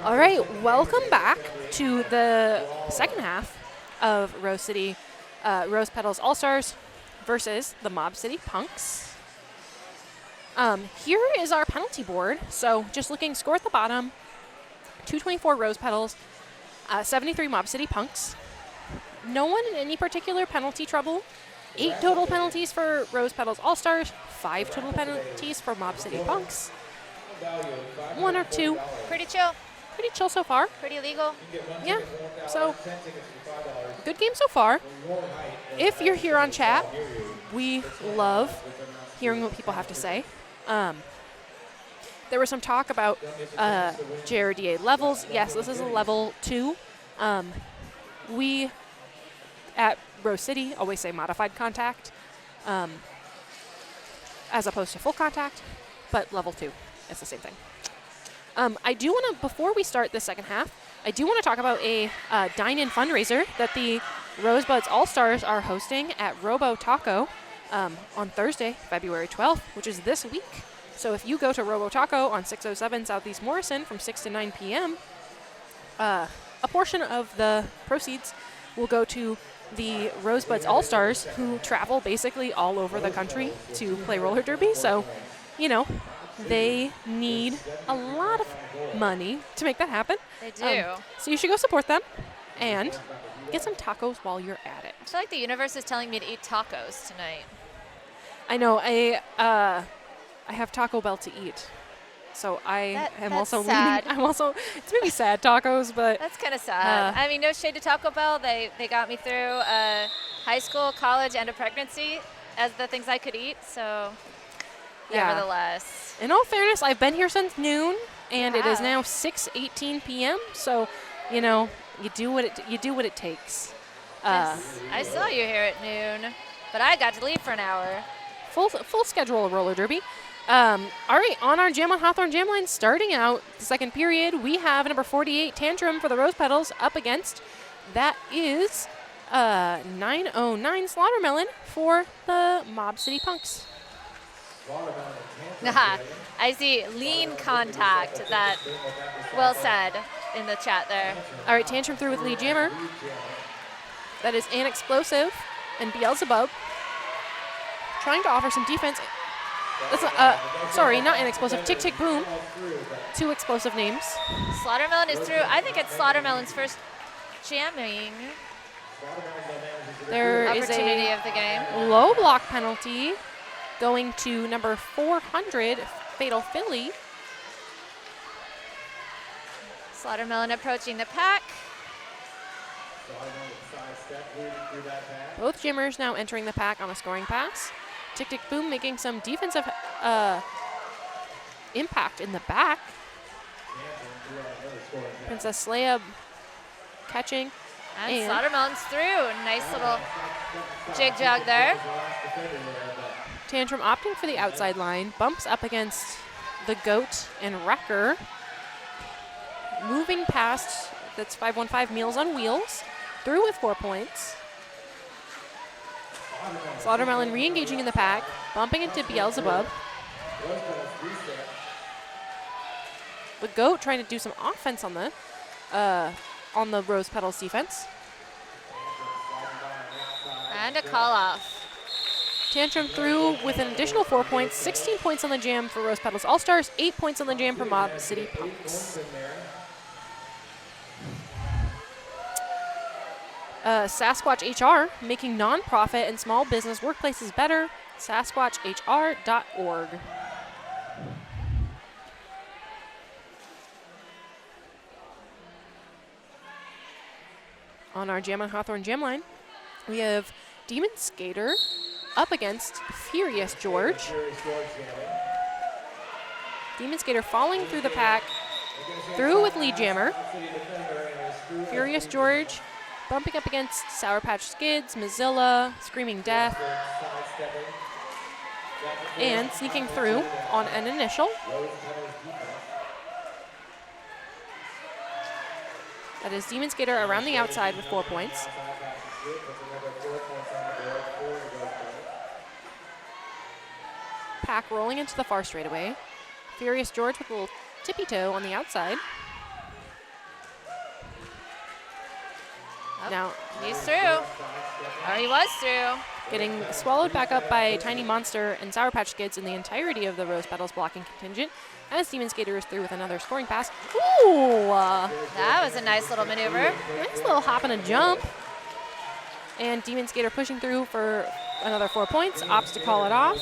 All right, welcome back to the second half of Rose Petals All Stars versus the Mob City Punks. Here is our penalty board. So just looking, score at the bottom, 224 Rose Petals, 73 Mob City Punks. No one in any particular penalty trouble. 8 total penalties for Rose Petals All Stars, 5 total penalties for Mob City Punks. 1 or 2.
Pretty chill.
Pretty chill so far.
Pretty legal.
Yeah, so good game so far. If you're here on chat, we love hearing what people have to say. There was some talk about JRDA levels. Yes, this is a level 2. We at Rose City always say modified contact as opposed to full contact, but level 2 is the same thing. I do want to, before we start the second half, I do want to talk about a dine-in fundraiser that the Rosebuds All-Stars are hosting at Robo Taco on Thursday, February 12th, which is this week. So if you go to Robo Taco on 607 Southeast Morrison from 6 to 9 p.m., a portion of the proceeds will go to the Rosebuds All-Stars, who travel basically all over the country to play roller derby. So, you know, they need a lot of money to make that happen.
They do.
So you should go support them and get some tacos while you're at it.
I feel like the universe is telling me to eat tacos tonight.
I know. I have Taco Bell to eat. So I am
that's
also
sad.
leaning. I'm also, it's maybe sad tacos, but
That's kind of sad. I mean, no shade to Taco Bell. They got me through high school, college, and a pregnancy as the things I could eat. So,
Yeah.
nevertheless.
in all fairness, I've been here since noon, and it is
Wow.
now 6:18 p.m. So, you know, you do what it takes.
Yes, I saw you here at noon, but I got to leave for an hour.
Full schedule of roller derby. All right, on our Jam on Hawthorne Jam line, starting out the second period, we have number 48 Tantrum for the Rose Petals up against. That is 909 Slaughtermelon for the Mob City Punks.
I see lean contact. That well said in the chat there.
All right, Tantrum through with lead jammer. That is an explosive and Beelzebub trying to offer some defense. That's sorry, not an explosive. Tick Tick Boom. 2 explosive names.
Slaughtermelon is through. I think it's Slaughtermelon's first jamming
There is
opportunity
a
of the game.
low block penalty going to number 400 Fatal Philly.
Slaughtermelon approaching the pack.
Both jammers now entering the pack on a scoring pass. Tick Tick Boom making some defensive impact in the back. Princess Leia catching.
And Slaughtermelon's through. Nice little jig jog there.
Tantrum opting for the outside line. Bumps up against the Goat and Wrecker. Moving past, that's 515 Meals on Wheels. Through with 4 points. Slaughtermelon re-engaging in the pack, bumping into Beelzebub. The Goat trying to do some offense on the Rose Petals defense.
And a call off.
Tantrum through with an additional 4 points, 16 points on the jam for Rose Petals All Stars, 8 points on the jam for Mob City Punks. Sasquatch HR, making nonprofit and small business workplaces better. SasquatchHR.org. On our Jam on Hawthorne Jam line, we have Demon Skater up against Furious George. Demon Skater falling through the pack, through with lead jammer. Furious George bumping up against Sour Patch Skids, Mozilla, Screaming Death, and sneaking through on an initial. That is Demon Skater around the outside with 4 points. Pack rolling into the far straightaway. Furious George with a little tippy toe on the outside.
Oh,
Now
he's through. Or he was through.
getting swallowed back up by Tiny Monster and Sour Patch Kids in the entirety of the Rose Petals blocking contingent as Demon Skater is through with another scoring pass. Ooh!
That was a nice little maneuver.
Nice little hop and a jump. And Demon Skater pushing through for another 4 points. Opts to call it off.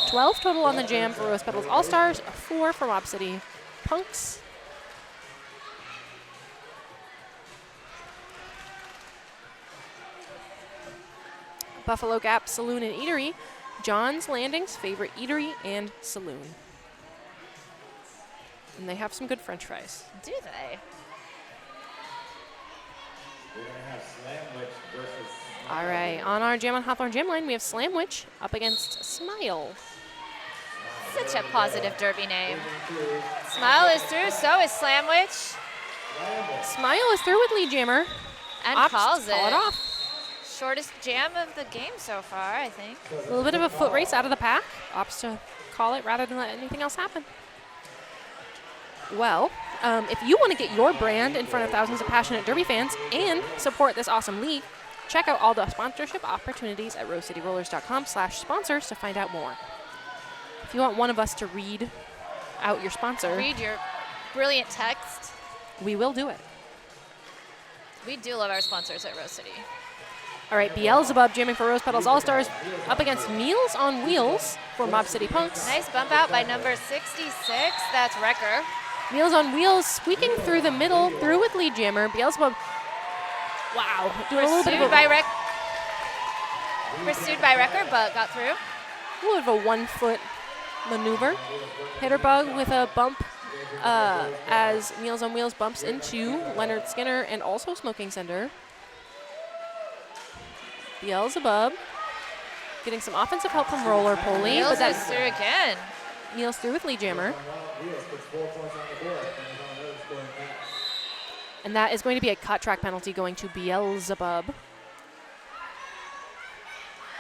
12 total on the jam for Rose Petals All Stars, 4 for Mob City Punks. Buffalo Gap Saloon and Eatery, John's Landing's favorite eatery and saloon. And they have some good French fries.
Do they?
All right, on our Jam on Hawthorne Jam line, we have Slamwich up against Smile.
Such a positive derby name. Smile is through, so is Slamwich.
Smile is through with Lead Jammer.
And
Opts
calls
to call it off.
Shortest jam of the game so far, I think.
A little bit of a foot race out of the pack. Opts to call it rather than let anything else happen. Well, if you want to get your brand in front of thousands of passionate Derby fans and support this awesome league, check out all the sponsorship opportunities at rosecityrollers.com/sponsors to find out more. If you want one of us to read out your sponsor,
Read your brilliant text.
we will do it.
We do love our sponsors at Rose City.
All right, Beelzebub jamming for Rose Petals All Stars up against Meals on Wheels for Mob City Punks.
Nice bump out by number 66. That's Wrecker.
Meals on Wheels squeaking through the middle, through with Lead Jammer. Beelzebub, wow, doing a little bit of
Pursued by Wrecker, but got through.
a little bit of a 1 foot maneuver. Hitterbug with a bump as Meals on Wheels bumps into Leonard Skinner and also Smoking Cinder. Beelzebub getting some offensive help from Roller Pulley,
Meals
but that
is through again.
Meals through with Lead Jammer. And that is going to be a cut track penalty going to Beelzebub.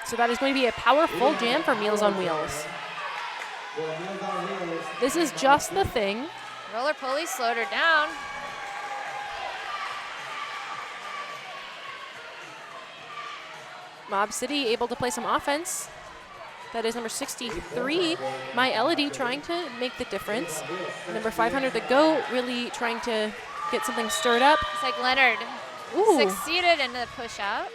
So that is going to be a powerful jam for Meals on Wheels. This is just the thing.
Roller Pulley slowed her down.
Mob City able to play some offense. That is number 63, My Elodie, trying to make the difference. Number 500, The Goat, really trying to get something stirred up.
It's like Leonard
Ooh.
succeeded in the push out.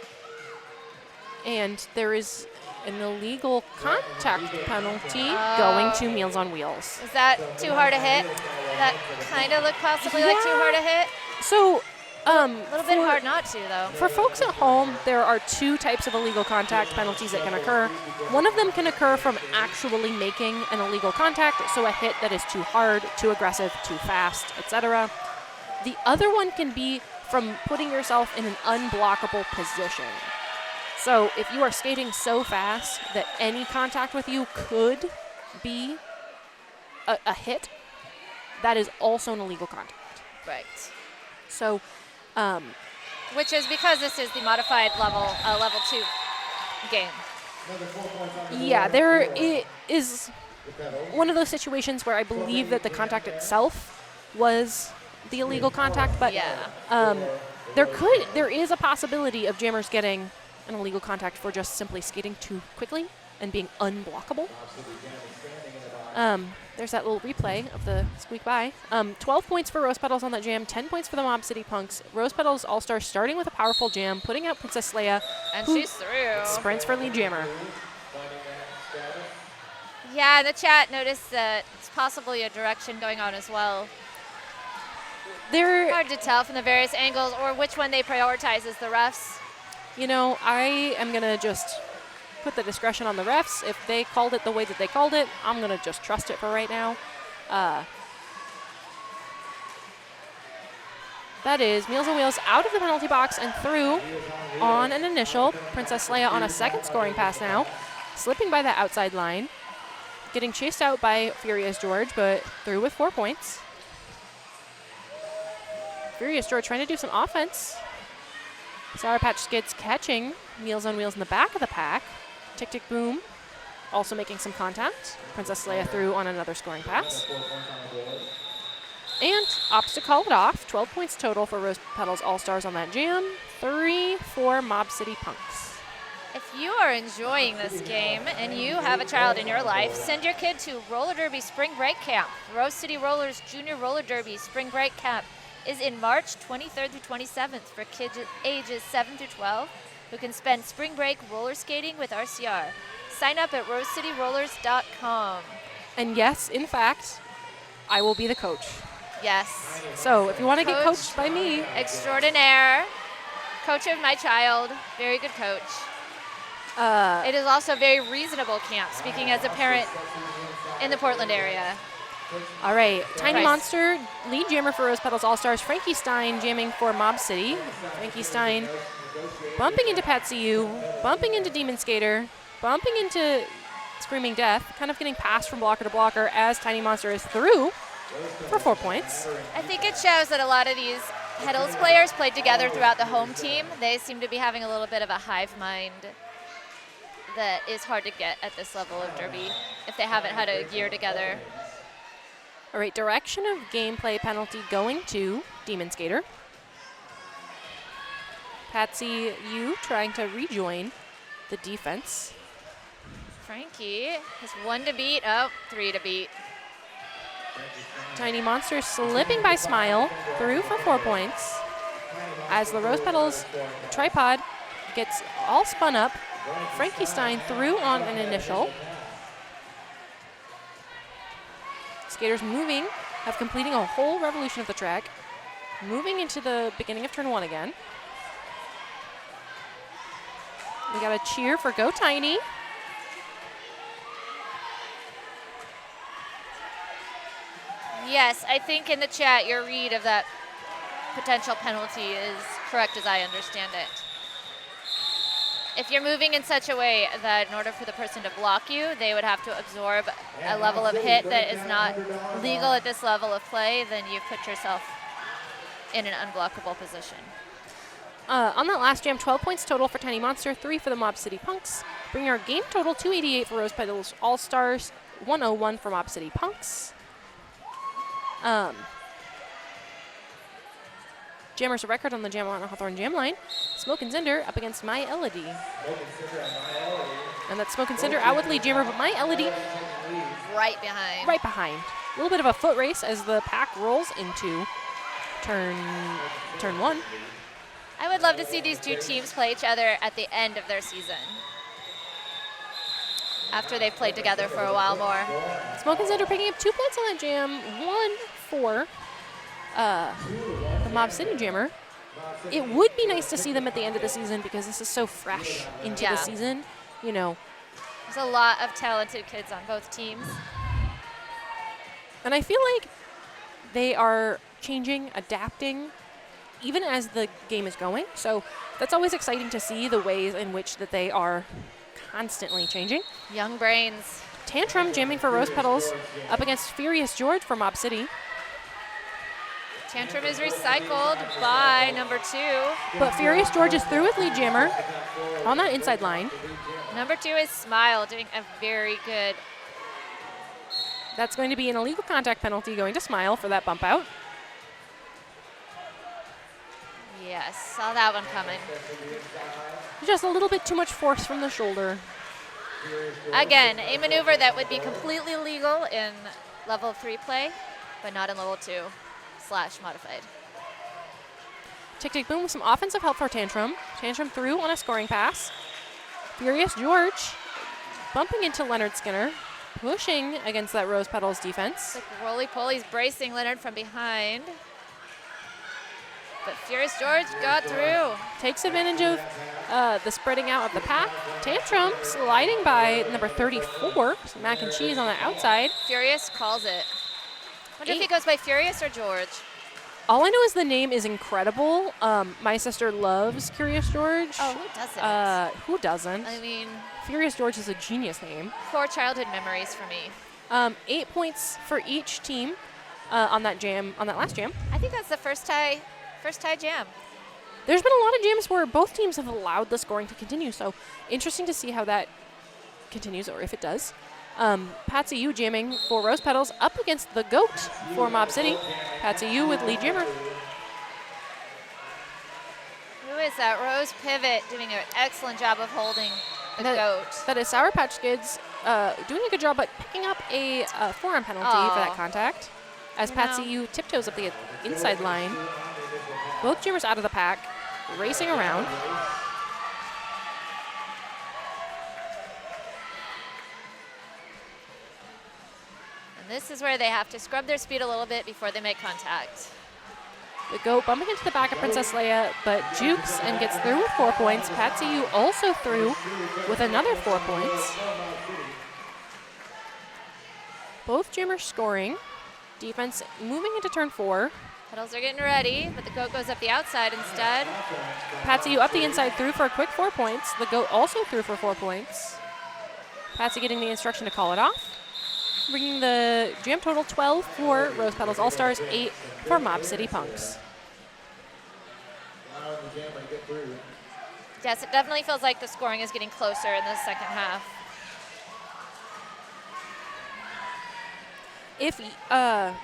And there is an illegal contact penalty going to Meals on Wheels.
Is that too hard a hit? That kind of looked possibly like too hard a hit.
So,
A little bit hard not to, though.
for folks at home, there are 2 types of illegal contact penalties that can occur. One of them can occur from actually making an illegal contact, so a hit that is too hard, too aggressive, too fast, etc. The other one can be from putting yourself in an unblockable position. So if you are skating so fast that any contact with you could be a hit, that is also an illegal contact.
Right.
So,
Which is because this is the modified level 2 game.
yeah, there is one of those situations where I believe that the contact itself was the illegal contact, but
Yeah.
there is a possibility of jammers getting an illegal contact for just simply skating too quickly and being unblockable. There's that little replay of the squeak by. 12 points for Rose Petals on that jam, 10 points for the Mob City Punks. Rose Petals All-Stars starting with a powerful jam, putting out Princess Leia,
And
who
she's through.
sprints for Lead Jammer.
Yeah, the chat noticed that it's possibly a direction going on as well.
There,
Hard to tell from the various angles or which one they prioritize as the refs.
you know, I am going to just put the discretion on the refs. If they called it the way that they called it, I'm going to just trust it for right now. That is Meals on Wheels out of the penalty box and through on an initial. Princess Leia on a second scoring pass now, slipping by that outside line. Getting chased out by Furious George, but through with 4 points. Furious George trying to do some offense. Sour Patch Skids catching Meals on Wheels in the back of the pack. Tick Tick Boom also making some contact. Princess Leia through on another scoring pass. And opts to call it off. 12 points total for Rose Petals All Stars on that jam. 3 for Mob City Punks.
If you are enjoying this game and you have a child in your life, send your kid to Roller Derby Spring Break Camp. Rose City Rollers Junior Roller Derby Spring Break Camp is in March 23rd through 27th for kids ages 7 through 12 who can spend spring break roller skating with RCR. Sign up at rosecityrollers.com.
And yes, in fact, I will be the coach.
Yes.
So if you want to get
Coach
coached by me,
extraordinaire, coach of my child, very good coach. It is also a very reasonable camp, speaking as a parent in the Portland area.
all right. Tiny
Price.
Monster, lead jammer for Rose Petals All Stars. Frankie Stein jamming for Mob City. Frankie Stein bumping into Patsy U, bumping into Demon Skater, bumping into Screaming Death, kind of getting passed from blocker to blocker as Tiny Monster is through for 4 points.
I think it shows that a lot of these Petals players played together throughout the home team. They seem to be having a little bit of a hive mind that is hard to get at this level of Derby if they haven't had a year together.
All right, direction of gameplay penalty going to Demon Skater. Patsy U trying to rejoin the defense.
Frankie has 1 to beat. Oh, 3 to beat.
Tiny Monster slipping by Smile through for 4 points as the Rose Petals tripod gets all spun up. Frankie Stein through on an initial. Skaters moving, have completing a whole revolution of the track. Moving into the beginning of turn 1 again. We got a cheer for Go Tiny.
Yes, I think in the chat your read of that potential penalty is correct as I understand it. If you're moving in such a way that in order for the person to block you, they would have to absorb a level of hit that is not legal at this level of play, then you've put yourself in an unblockable position.
On that last jam, 12 points total for Tiny Monster, 3 for the Mob City Punks, bringing our game total 288 for Rose Petals All Stars, 101 for Mob City Punks. Jammers a record on the Jam on Hawthorne Jam line. Smoke and Cinder up against My Elodie. And that's Smoke and Cinder out with lead jammer, but My Elodie
Right behind.
right behind. A little bit of a foot race as the pack rolls into turn 1.
I would love to see these two teams play each other at the end of their season, after they've played together for a while more.
Smoke and Cinder picking up 2 points on that jam, 1 for the Mob City jammer. It would be nice to see them at the end of the season because this is so fresh into the season. You know,
There's a lot of talented kids on both teams.
and I feel like they are changing, adapting, even as the game is going. So that's always exciting to see the ways in which that they are constantly changing.
Young brains.
Tantrum jamming for Rose Petals up against Furious George for Mob City.
Tantrum is recycled by number 2.
But Furious George is through with lead jammer on that inside line.
Number 2 is Smile, doing a very good.
That's going to be an illegal contact penalty going to Smile for that bump out.
Yes, saw that one coming.
Just a little bit too much force from the shoulder.
Again, a maneuver that would be completely legal in level 3 play, but not in level 2/modified.
Tick Tick Boom with some offensive help for Tantrum. Tantrum through on a scoring pass. Furious George bumping into Leonard Skinner, pushing against that Rose Petals defense.
Like roly-poly's bracing Leonard from behind. But Furious George got through.
Takes advantage of the spreading out of the pack. Tantrum sliding by number 34, some mac and cheese on the outside.
Furious calls it. Wonder if he goes by Furious or George.
All I know is the name is incredible. My sister loves Curious George.
Oh, who doesn't?
Who doesn't?
I mean,
Furious George is a genius name.
core childhood memories for me.
8 points for each team on that last jam.
I think that's the first tie jam.
There's been a lot of jams where both teams have allowed the scoring to continue, so interesting to see how that continues, or if it does. Patsy U jamming for Rose Petals up against the GOAT for Mob City. Patsy U with lead jammer.
Who is that? Rose Pivot doing an excellent job of holding the GOAT.
That is Sour Patch Kids doing a good job, but picking up a forearm penalty for that contact. As Patsy U tiptoes up the inside line. Both jammers out of the pack, racing around.
And this is where they have to scrub their speed a little bit before they make contact.
The GOAT bumping into the back of Princess Leia, but jukes and gets through with 4 points. Patsy U also through with another 4 points. Both jammers scoring. Defense moving into turn 4.
Petals are getting ready, but the GOAT goes up the outside instead.
Patsy U up the inside through for a quick 4 points. The GOAT also through for 4 points. Patsy getting the instruction to call it off. Bringing the jam total 12 for Rose Petals All Stars, 8 for Mob City Punks.
Yes, it definitely feels like the scoring is getting closer in the second half.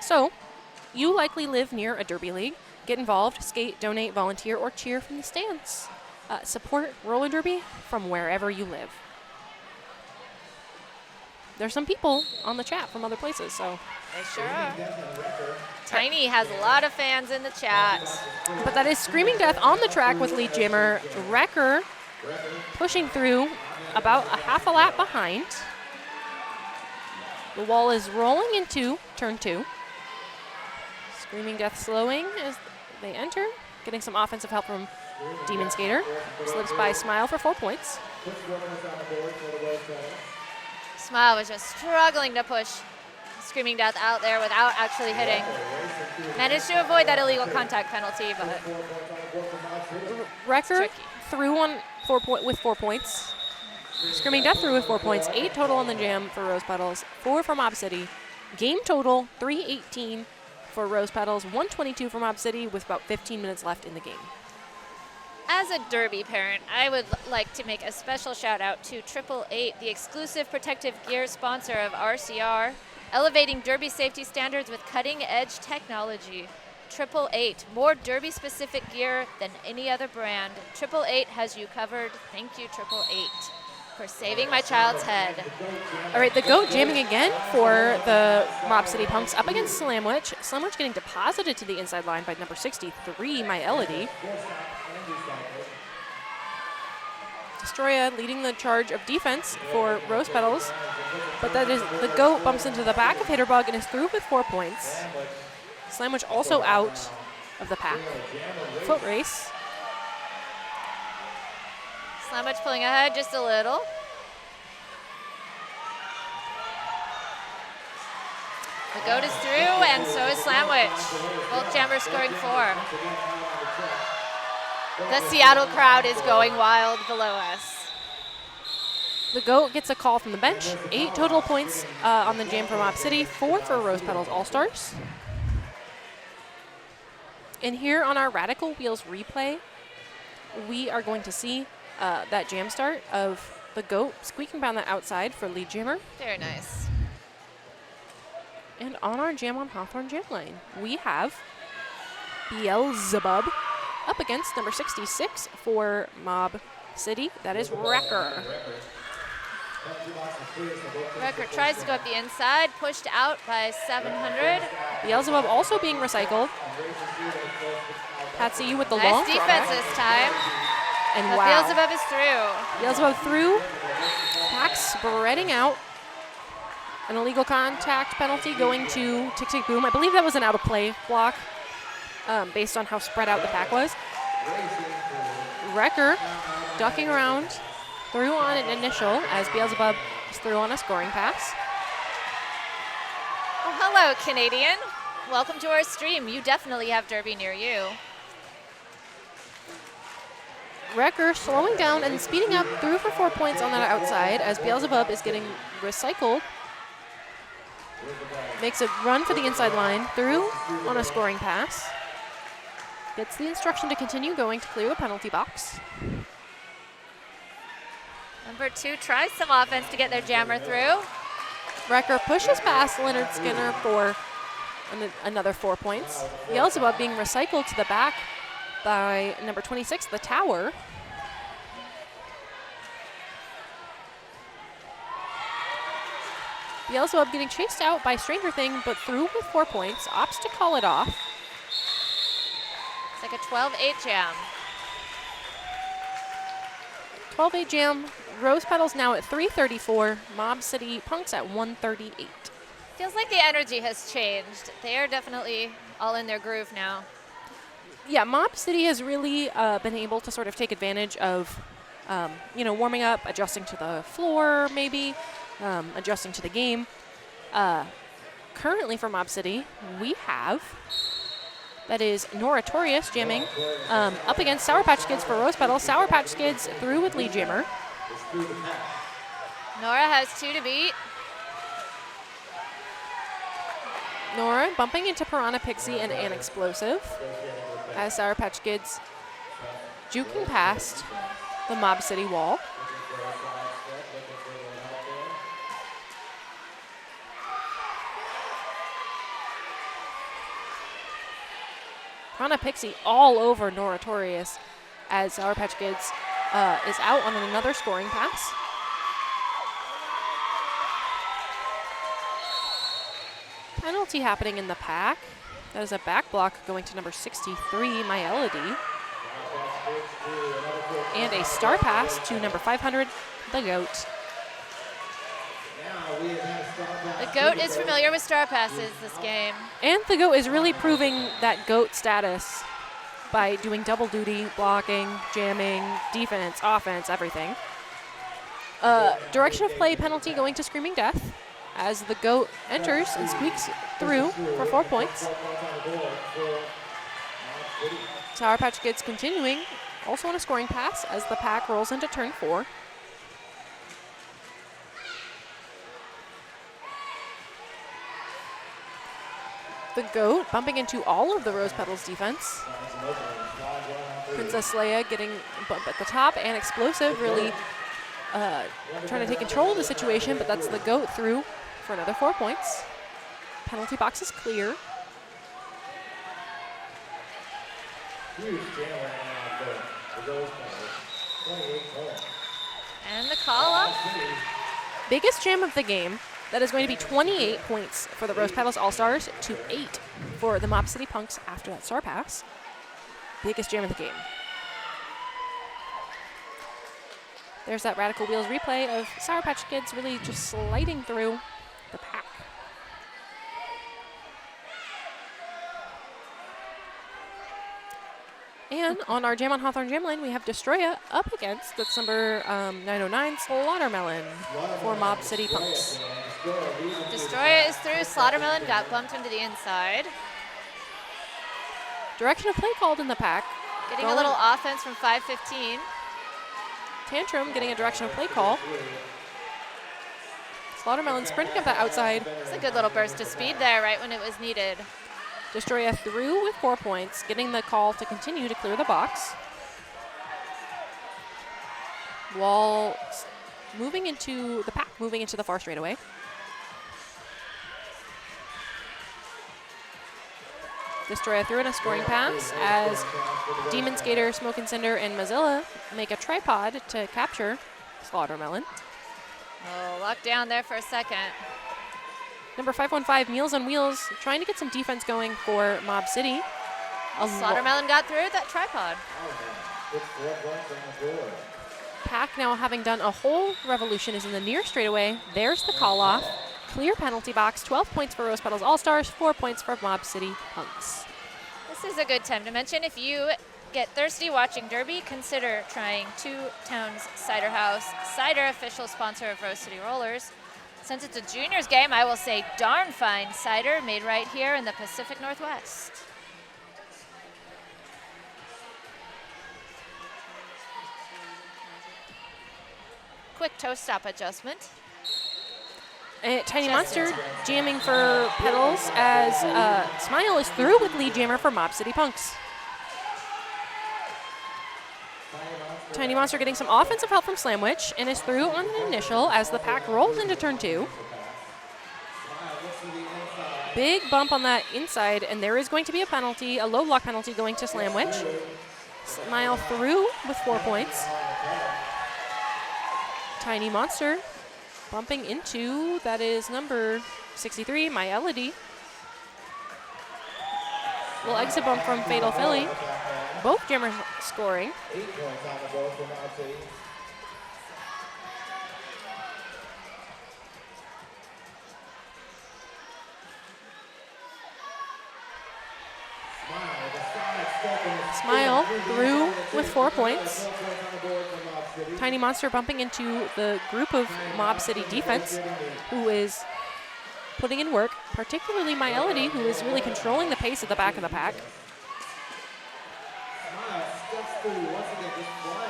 So, you likely live near a derby league. Get involved, skate, donate, volunteer, or cheer from the stands. Support roller derby from wherever you live. There's some people on the chat from other places, so.
They sure are. Tiny has a lot of fans in the chat.
But that is Screaming Death on the track with lead jammer Wrecker pushing through about a half a lap behind. The wall is rolling into turn 2. Screaming Death slowing as they enter, getting some offensive help from Demon Skater. Slips by Smile for 4 points.
Smile was just struggling to push Screaming Death out there without actually hitting. Managed to avoid that illegal contact penalty, but
Wrecker through on with 4 points. Screaming Death through with 4 points. 8 total on the jam for Rose Petals, 4 for Mob City. Game total 318 for Rose Petals, 122 for Mob City with about 15 minutes left in the game.
as a Derby parent, I would like to make a special shout out to 888, the exclusive protective gear sponsor of RCR, elevating Derby safety standards with cutting-edge technology. 888, more Derby-specific gear than any other brand. 888 has you covered. Thank you, 888, for saving my child's head.
All right, the GOAT jamming again for the Mob City Punks up against Slamwich. Slamwich getting deposited to the inside line by number 63, My Elodie. Destroya leading the charge of defense for Rose Petals, but that is the GOAT bumps into the back of Hitterbug and is through with 4 points. Slamwich also out of the pack. Foot race.
Slamwich pulling ahead just a little. The GOAT is through, and so is Slamwich. Both jammers scoring 4. The Seattle crowd is going wild below us.
The GOAT gets a call from the bench. 8 total points on the jam for Mob City, 4 for Rose Petals All Stars. And here on our Radical Wheels replay, we are going to see that jam start of the GOAT squeaking down the outside for lead jammer.
Very nice.
And on our Jam on Hawthorne jam line, we have Beelzebub up against number 66 for Mob City. That is Wrecker.
Wrecker tries to go up the inside, pushed out by 700.
Beelzebub also being recycled. Patsy U with the
Nice
long
defense
throw.
this time.
And
But
wow.
Beelzebub is through.
Beelzebub through. Pack spreading out. An illegal contact penalty going to Tick Tick Boom. I believe that was an out of play block based on how spread out the pack was. Wrecker ducking around. Through on an initial as Beelzebub is through on a scoring pass.
Oh, hello, Canadian. Welcome to our stream. You definitely have Derby near you.
Wrecker slowing down and speeding up through for 4 points on that outside as Beelzebub is getting recycled. Makes a run for the inside line through on a scoring pass. Gets the instruction to continue going to clear the penalty box.
Number 2 tries some offense to get their jammer through.
Wrecker pushes past Leonard Skinner for another 4 points. Beelzebub being recycled to the back by number 26, the Tower. Beelzebub getting chased out by Stranger Thing, but through with 4 points. Opts to call it off.
It's like a 12-8 jam.
12-8 jam. Rose Petals now at 334. Mob City Punks at 138.
Feels like the energy has changed. They are definitely all in their groove now.
Yeah, Mob City has really been able to sort of take advantage of, warming up, adjusting to the floor maybe, adjusting to the game. Currently for Mob City, we have, that is Noratorious jamming up against Sour Patch Kids for Rose Petals. Sour Patch Kids through with lead jammer.
Nora has 2 to beat.
Nora bumping into Piranha Pixie and An Explosive as Sour Patch Kids juking past the Mob City wall. Piranha Pixie all over Noratorious as Sour Patch Kids is out on another scoring pass. Penalty happening in the pack. That is a back block going to number 63, Myelody. And a star pass to number 500, the Goat.
The Goat is familiar with star passes this game.
And the Goat is really proving that Goat status by doing double duty, blocking, jamming, defense, offense, everything. Direction of play penalty going to Screaming Death as the Goat enters and squeaks through for 4 points. Sour Patch Kids continuing, also on a scoring pass as the pack rolls into turn 4. The Goat bumping into all of the Rose Petals defense. Princess Leia getting a bump at the top, and Explosive really trying to take control of the situation, but that's the Goat through for another 4 points. Penalty box is clear.
And the call off.
Biggest jam of the game. That is going to be 28 points for the Rose Petals All Stars to 8 for the Mob City Punks after that star pass. Biggest jam of the game. There's that Radical Wheels replay of Sour Patch Kids really just sliding through the pack. And on our Jam on Hawthorne Jam Lane, we have Destroya up against, that's number 909, Slaughtermelon for Mob City Punks.
Destroyer is through. Slaughtermelon got bumped into the inside.
Direction of play called in the pack.
Getting a little offense from 5:15.
Tantrum getting a direction of play call. Slaughtermelon sprinting up the outside.
It's a good little burst of speed there right when it was needed.
Destroya through with 4 points, getting the call to continue to clear the box. Wall moving into the pack, moving into the far straightaway. Destroya through in a scoring pass as Demon Skater, Smoke and Cinder, and Mozilla make a tripod to capture Slaughtermelon.
Oh, locked down there for a second.
Number 515, Meals on Wheels, trying to get some defense going for Mob City.
Slaughtermelon got through that tripod.
Pack now having done a whole revolution is in the near straightaway. There's the call off. Clear penalty box, 12 points for Rose Petals All Stars, 4 points for Mob City Punks.
This is a good time to mention if you get thirsty watching Derby, consider trying Two Towns Cider House, cider official sponsor of Rose City Rollers. Since it's a juniors game, I will say darn fine cider made right here in the Pacific Northwest. Quick toe stop adjustment.
Tiny Monster jamming for Petals as Smile is through with lead jammer for Mob City Punks. Tiny Monster getting some offensive help from Slamwich and is through on an initial as the pack rolls into turn 2. Big bump on that inside, and there is going to be a penalty, a low block penalty going to Slamwich. Smile through with 4 points. Tiny Monster bumping into, that is number 63, My Elodie. Little exit bump from Fatal Philly. Both jammers scoring.
8 points on the board for Mob City.
Smile through with 4 points. Tiny Monster bumping into the group of Mob City defense, who is putting in work, particularly My Elodie, who is really controlling the pace at the back of the pack.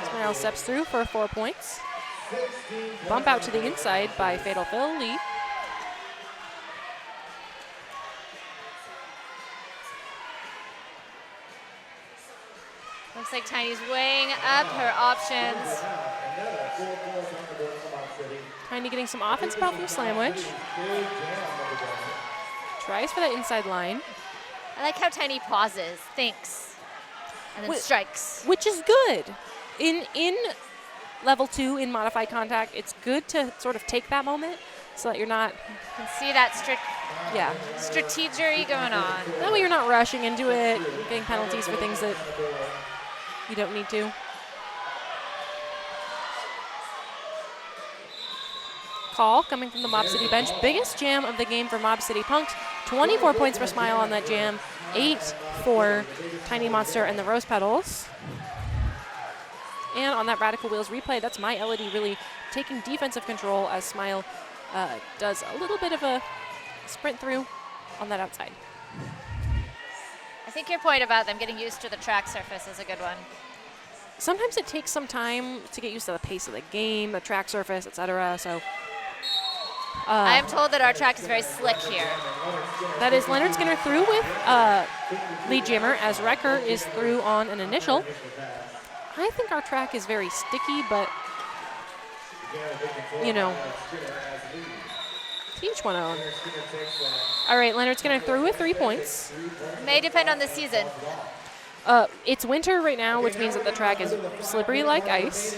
Smile steps through for 4 points. Bump out to the inside by Fatal Philly.
Looks like Tiny's weighing up her options.
Tiny getting some offensive help from Slamwich. Tries for that inside line.
I like how Tiny pauses, thinks, and then strikes.
Which is good. In level 2, in modified contact, it's good to sort of take that moment so that you're not...
You can see that
Yeah.
strategery going on.
That way you're not rushing into it, getting penalties for things that you don't need to. Call coming from the Mob City bench. Biggest jam of the game for Mob City Punks. 24 points for Smile on that jam. 8 for Tiny Monster and the Rose Petals. And on that Radical Wheels replay, that's My Elodie really taking defensive control as Smile does a little bit of a sprint through on that outside.
I think your point about them getting used to the track surface is a good one.
Sometimes it takes some time to get used to the pace of the game, the track surface, etc. So
I am told that our track is very slick here.
that is Leonard Skinner through with lead jammer as Wrecker is through on an initial. I think our track is very sticky, but you know, to each one own. All right, Leonard Skinner through with 3 points.
May depend on the season.
It's winter right now, which means that the track is slippery like ice.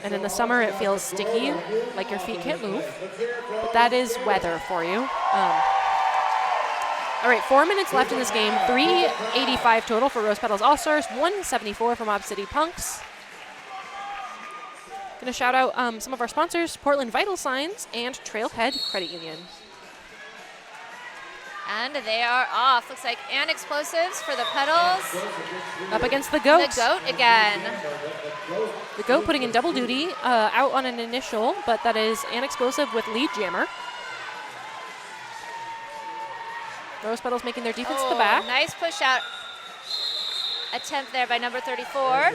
And in the summer, it feels sticky, like your feet can't move. But that is weather for you. All right, 4 minutes left in this game. 385 total for Rose Petals All Stars, 174 for Mob City Punks. Gonna shout out some of our sponsors, Portland Vital Signs and Trailhead Credit Union.
And they are off. Looks like and explosives for the Petals.
Up against the Goat.
The Goat again.
The Goat putting in double duty, out on an initial, but that is an explosive with lead jammer. Rose Petals making their defense at the back.
Nice push out attempt there by number 34.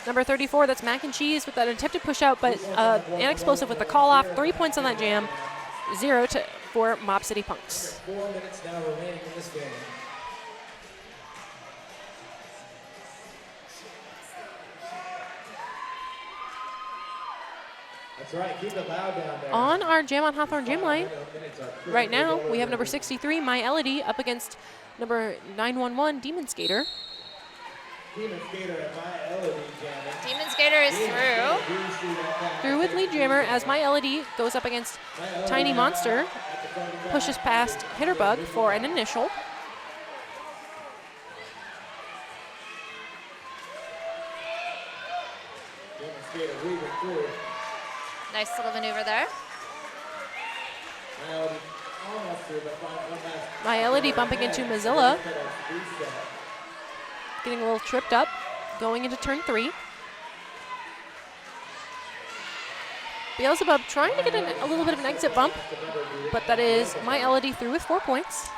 Number 34, that's Mac and Cheese with that attempted push out, but an explosive with the call off. 3 points on that jam. 0 for Mob City Punks.
4 minutes now remaining in this game. That's right, keep it loud down there.
On our Jam on Hawthorne gym line, right now, we have number 63, My Elodie, up against number 911, Demon Skater.
Demon Skater and My Elodie jamming.
Demon Skater is through.
Through with lead jammer as My Elodie goes up against Tiny Monster, pushes past Hitterbug for an initial.
Demon Skater weaving through.
Nice little maneuver there.
My Elodie almost through, but one last.
My Elodie bumping into Mozilla, getting a little tripped up, going into turn 3. Beelzebub trying to get a little bit of an exit bump, but that is My Elodie through with 4 points.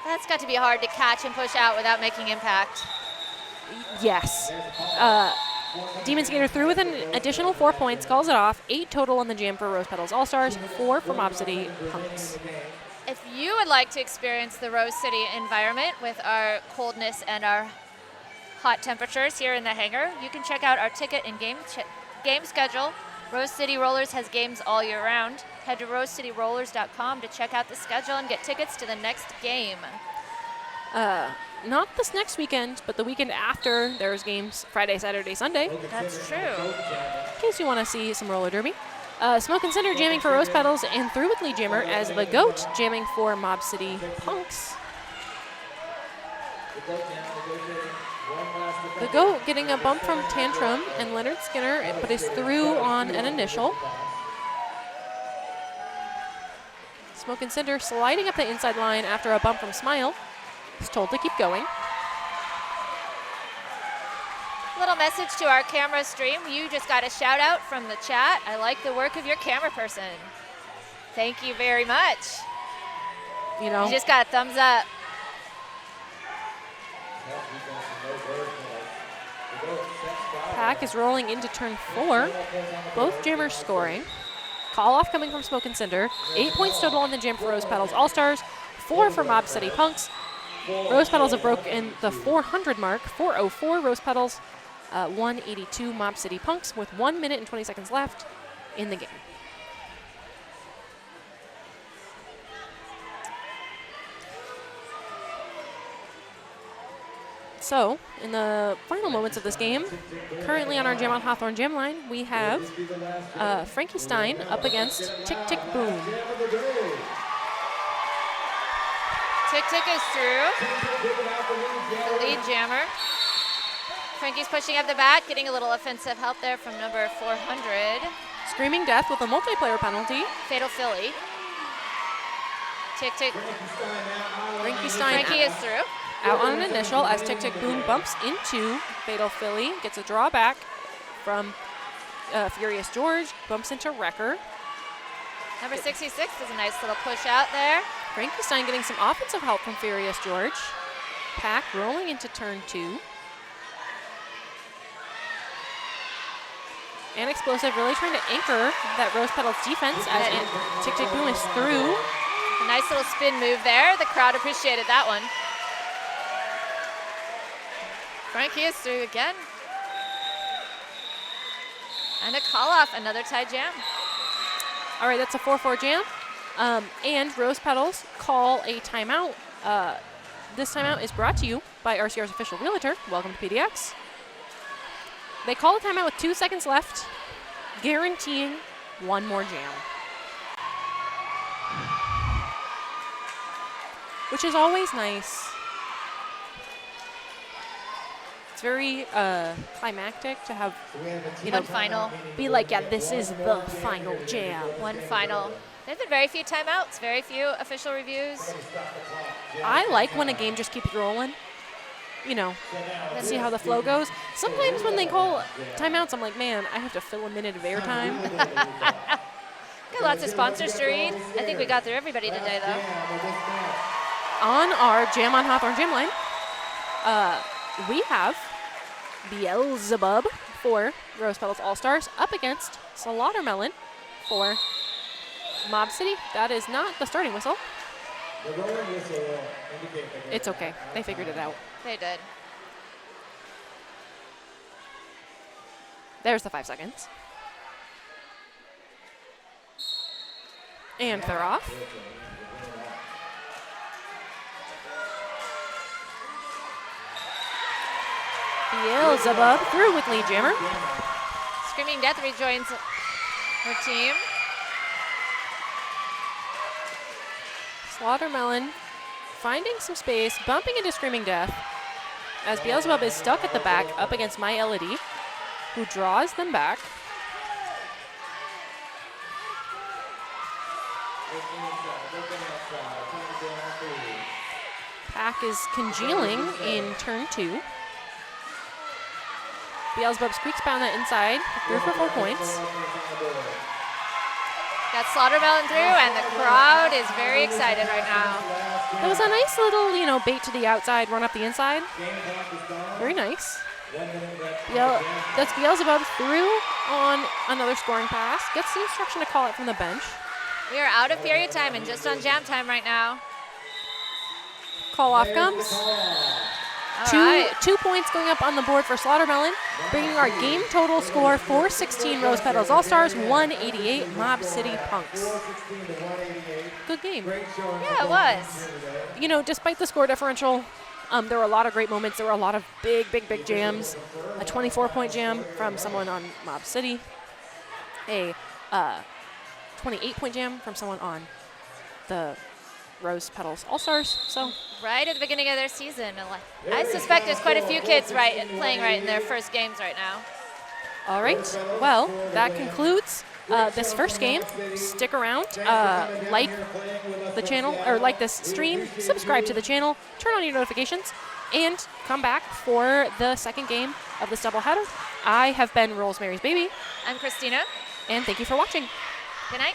That's got to be hard to catch and push out without making impact.
Yes. Demon Skater through with an additional 4 points, calls it off. 8 total on the jam for Rose Petals All Stars, 4 for Mob City Punks.
If you would like to experience the Rose City environment with our coldness and our hot temperatures here in the hangar, you can check out our ticket and game schedule Rose City Rollers has games all year round. Head to rosecityrollers.com to check out the schedule and get tickets to the next game.
Not this next weekend, but the weekend after, there's games Friday, Saturday, Sunday,
That's true.
in case you want to see some roller derby. Smoke and Cinder jamming for Rose Petals and Through with Lee Jammer as the GOAT jamming for Mob City Punks. The GOAT getting a bump from Tantrum and Leonard Skinner, but is through on an initial. Smoke and Cinder sliding up the inside line after a bump from Smile. He's told to keep going.
Little message to our camera stream. You just got a shout out from the chat. I like the work of your camera person. Thank you very much.
You know,
You just got a thumbs up.
Pack is rolling into turn 4. Both jammers scoring. Call off coming from Smoke and Cinder. 8 points total on the jam for Rose Petals All Stars. 4 for Mob City Punks. Rose Petals have broken the 400 mark. 404 Rose Petals. 182 Mob City Punks with 1 minute and 20 seconds left in the game. So, in the final moments of this game, currently on our Jam on Hawthorne Jam line, we have Frankie Stein up against Tick Tick Boom.
Tick Tick is through. The lead jammer. Frankie's pushing up the back, getting a little offensive help there from number 400.
Screaming Death with a multiplayer penalty.
Fatal Philly. Tick Tick.
Frankie Stein
Frankie is through.
out on an initial as Tick Tick Boom bumps into Fatal Philly, gets a drawback from Furious George, bumps into Wrecker.
Number 66 does a nice little push out there.
Frankie Stein getting some offensive help from Furious George. Pack rolling into turn 2. And Explosive really trying to anchor that Rose Petals defense as Tick Tick Boom is through.
A nice little spin move there. The crowd appreciated that one. Frankie is through again. And a call off, another tie jam.
All right, that's a 4-4 jam. And Rose Petals call a timeout. This timeout is brought to you by RCR's official realtor. Welcome to PDX. They call a timeout with 2 seconds left, guaranteeing one more jam. Which is always nice. It's very climactic to have,
One final.
be like, yeah, this is the final jam.
One final. There's been very few timeouts, very few official reviews.
I like when a game just keeps rolling. You know, see how the flow goes. Sometimes when they call timeouts, I'm like, man, I have to fill a minute of airtime.
Got lots of sponsors to read. I think we got through everybody today, though.
On our Jam on Hawthorne Jam line, we have Beelzebub for Rose Petals All Stars up against Slaughtermelon for Mob City. That is not the starting whistle. It's okay. They figured it out.
They did.
There's the 5 seconds. And they're off. Beelzebub through with lead jammer.
Screaming Death rejoins her team.
Slaughtermelon finding some space, bumping into Screaming Death as Beelzebub is stuck at the back up against My Elodie, who draws them back. Pack is congealing in turn 2. Beelzebub squeaks by on that inside, through for 4 points.
Got Slaughtermelon through, and the crowd is very excited right now.
That was a nice little, bait to the outside, run up the inside. Very nice. That's Beelzebub through on another scoring pass. Gets the instruction to call it from the bench.
We are out of period time and just on jam time right now.
Call off comes.
All right.
2 points going up on the board for Slaughtermelon, bringing our game total score 416 Rose Petals All Stars, 188 Mob City Punks. Good game.
Yeah, it was.
You know, despite the score differential, there were a lot of great moments. There were a lot of big jams. A 24-point jam from someone on Mob City. A 28-point jam from someone on the Rose Petals All Stars. So
Right at the beginning of their season. I suspect there's quite a few kids playing right in their first games right now.
all right. Well, that concludes this first game. Stick around, like the channel, or like this stream, subscribe to the channel, turn on your notifications, and come back for the second game of this doubleheader. I have been Rosemary's Baby,
I'm Christina.
and thank you for watching.
Good night.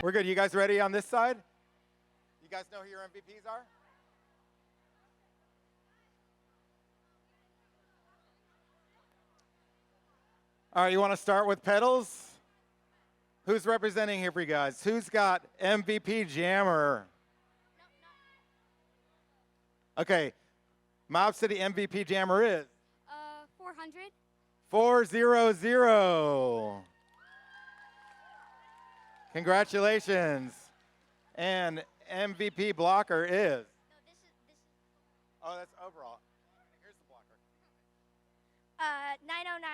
We're good. You guys ready on this side? You guys know who your MVPs are? All right, you want to start with Petals? Who's representing here for you guys? Who's got MVP Jammer? Okay, Mob City MVP jammer is
400.
400. Congratulations. And MVP blocker is?
No, this is.
Oh, that's overall. Here's the blocker.
909.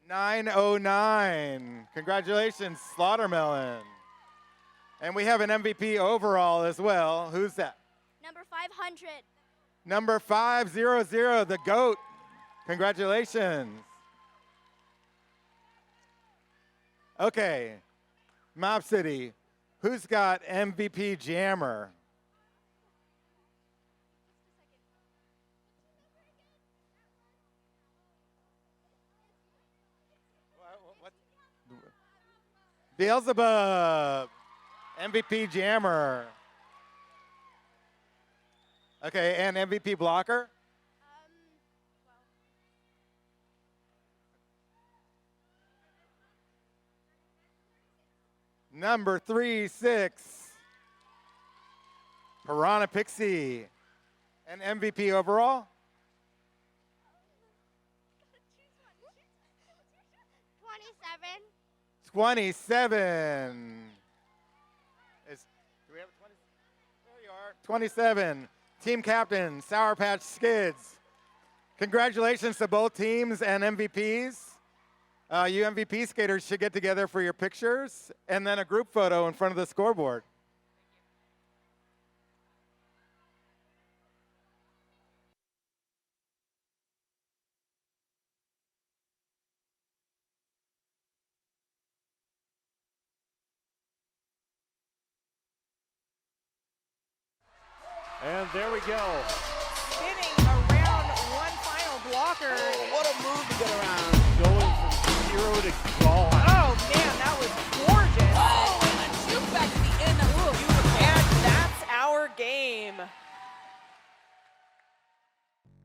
909. Congratulations, Slaughtermelon. And we have an MVP overall as well. Who's that?
Number 500.
Number 500, the GOAT. Congratulations. Okay, Mob City, who's got MVP jammer? Beelzebub, MVP jammer. Okay, and MVP blocker? Number 36, Piranha Pixie. And MVP overall?
27.
27. Do we have a 20? There you are. 27. Team captain, Sour Patch Skids. Congratulations to both teams and MVPs. You MVP skaters should get together for your pictures and then a group photo in front of the scoreboard.
And there we go.
Spinning around one final blocker.
Oh, what a move to get around.
Going from 0 to gone.
Oh, man, that was gorgeous.
Oh, and a juke back to the end. That was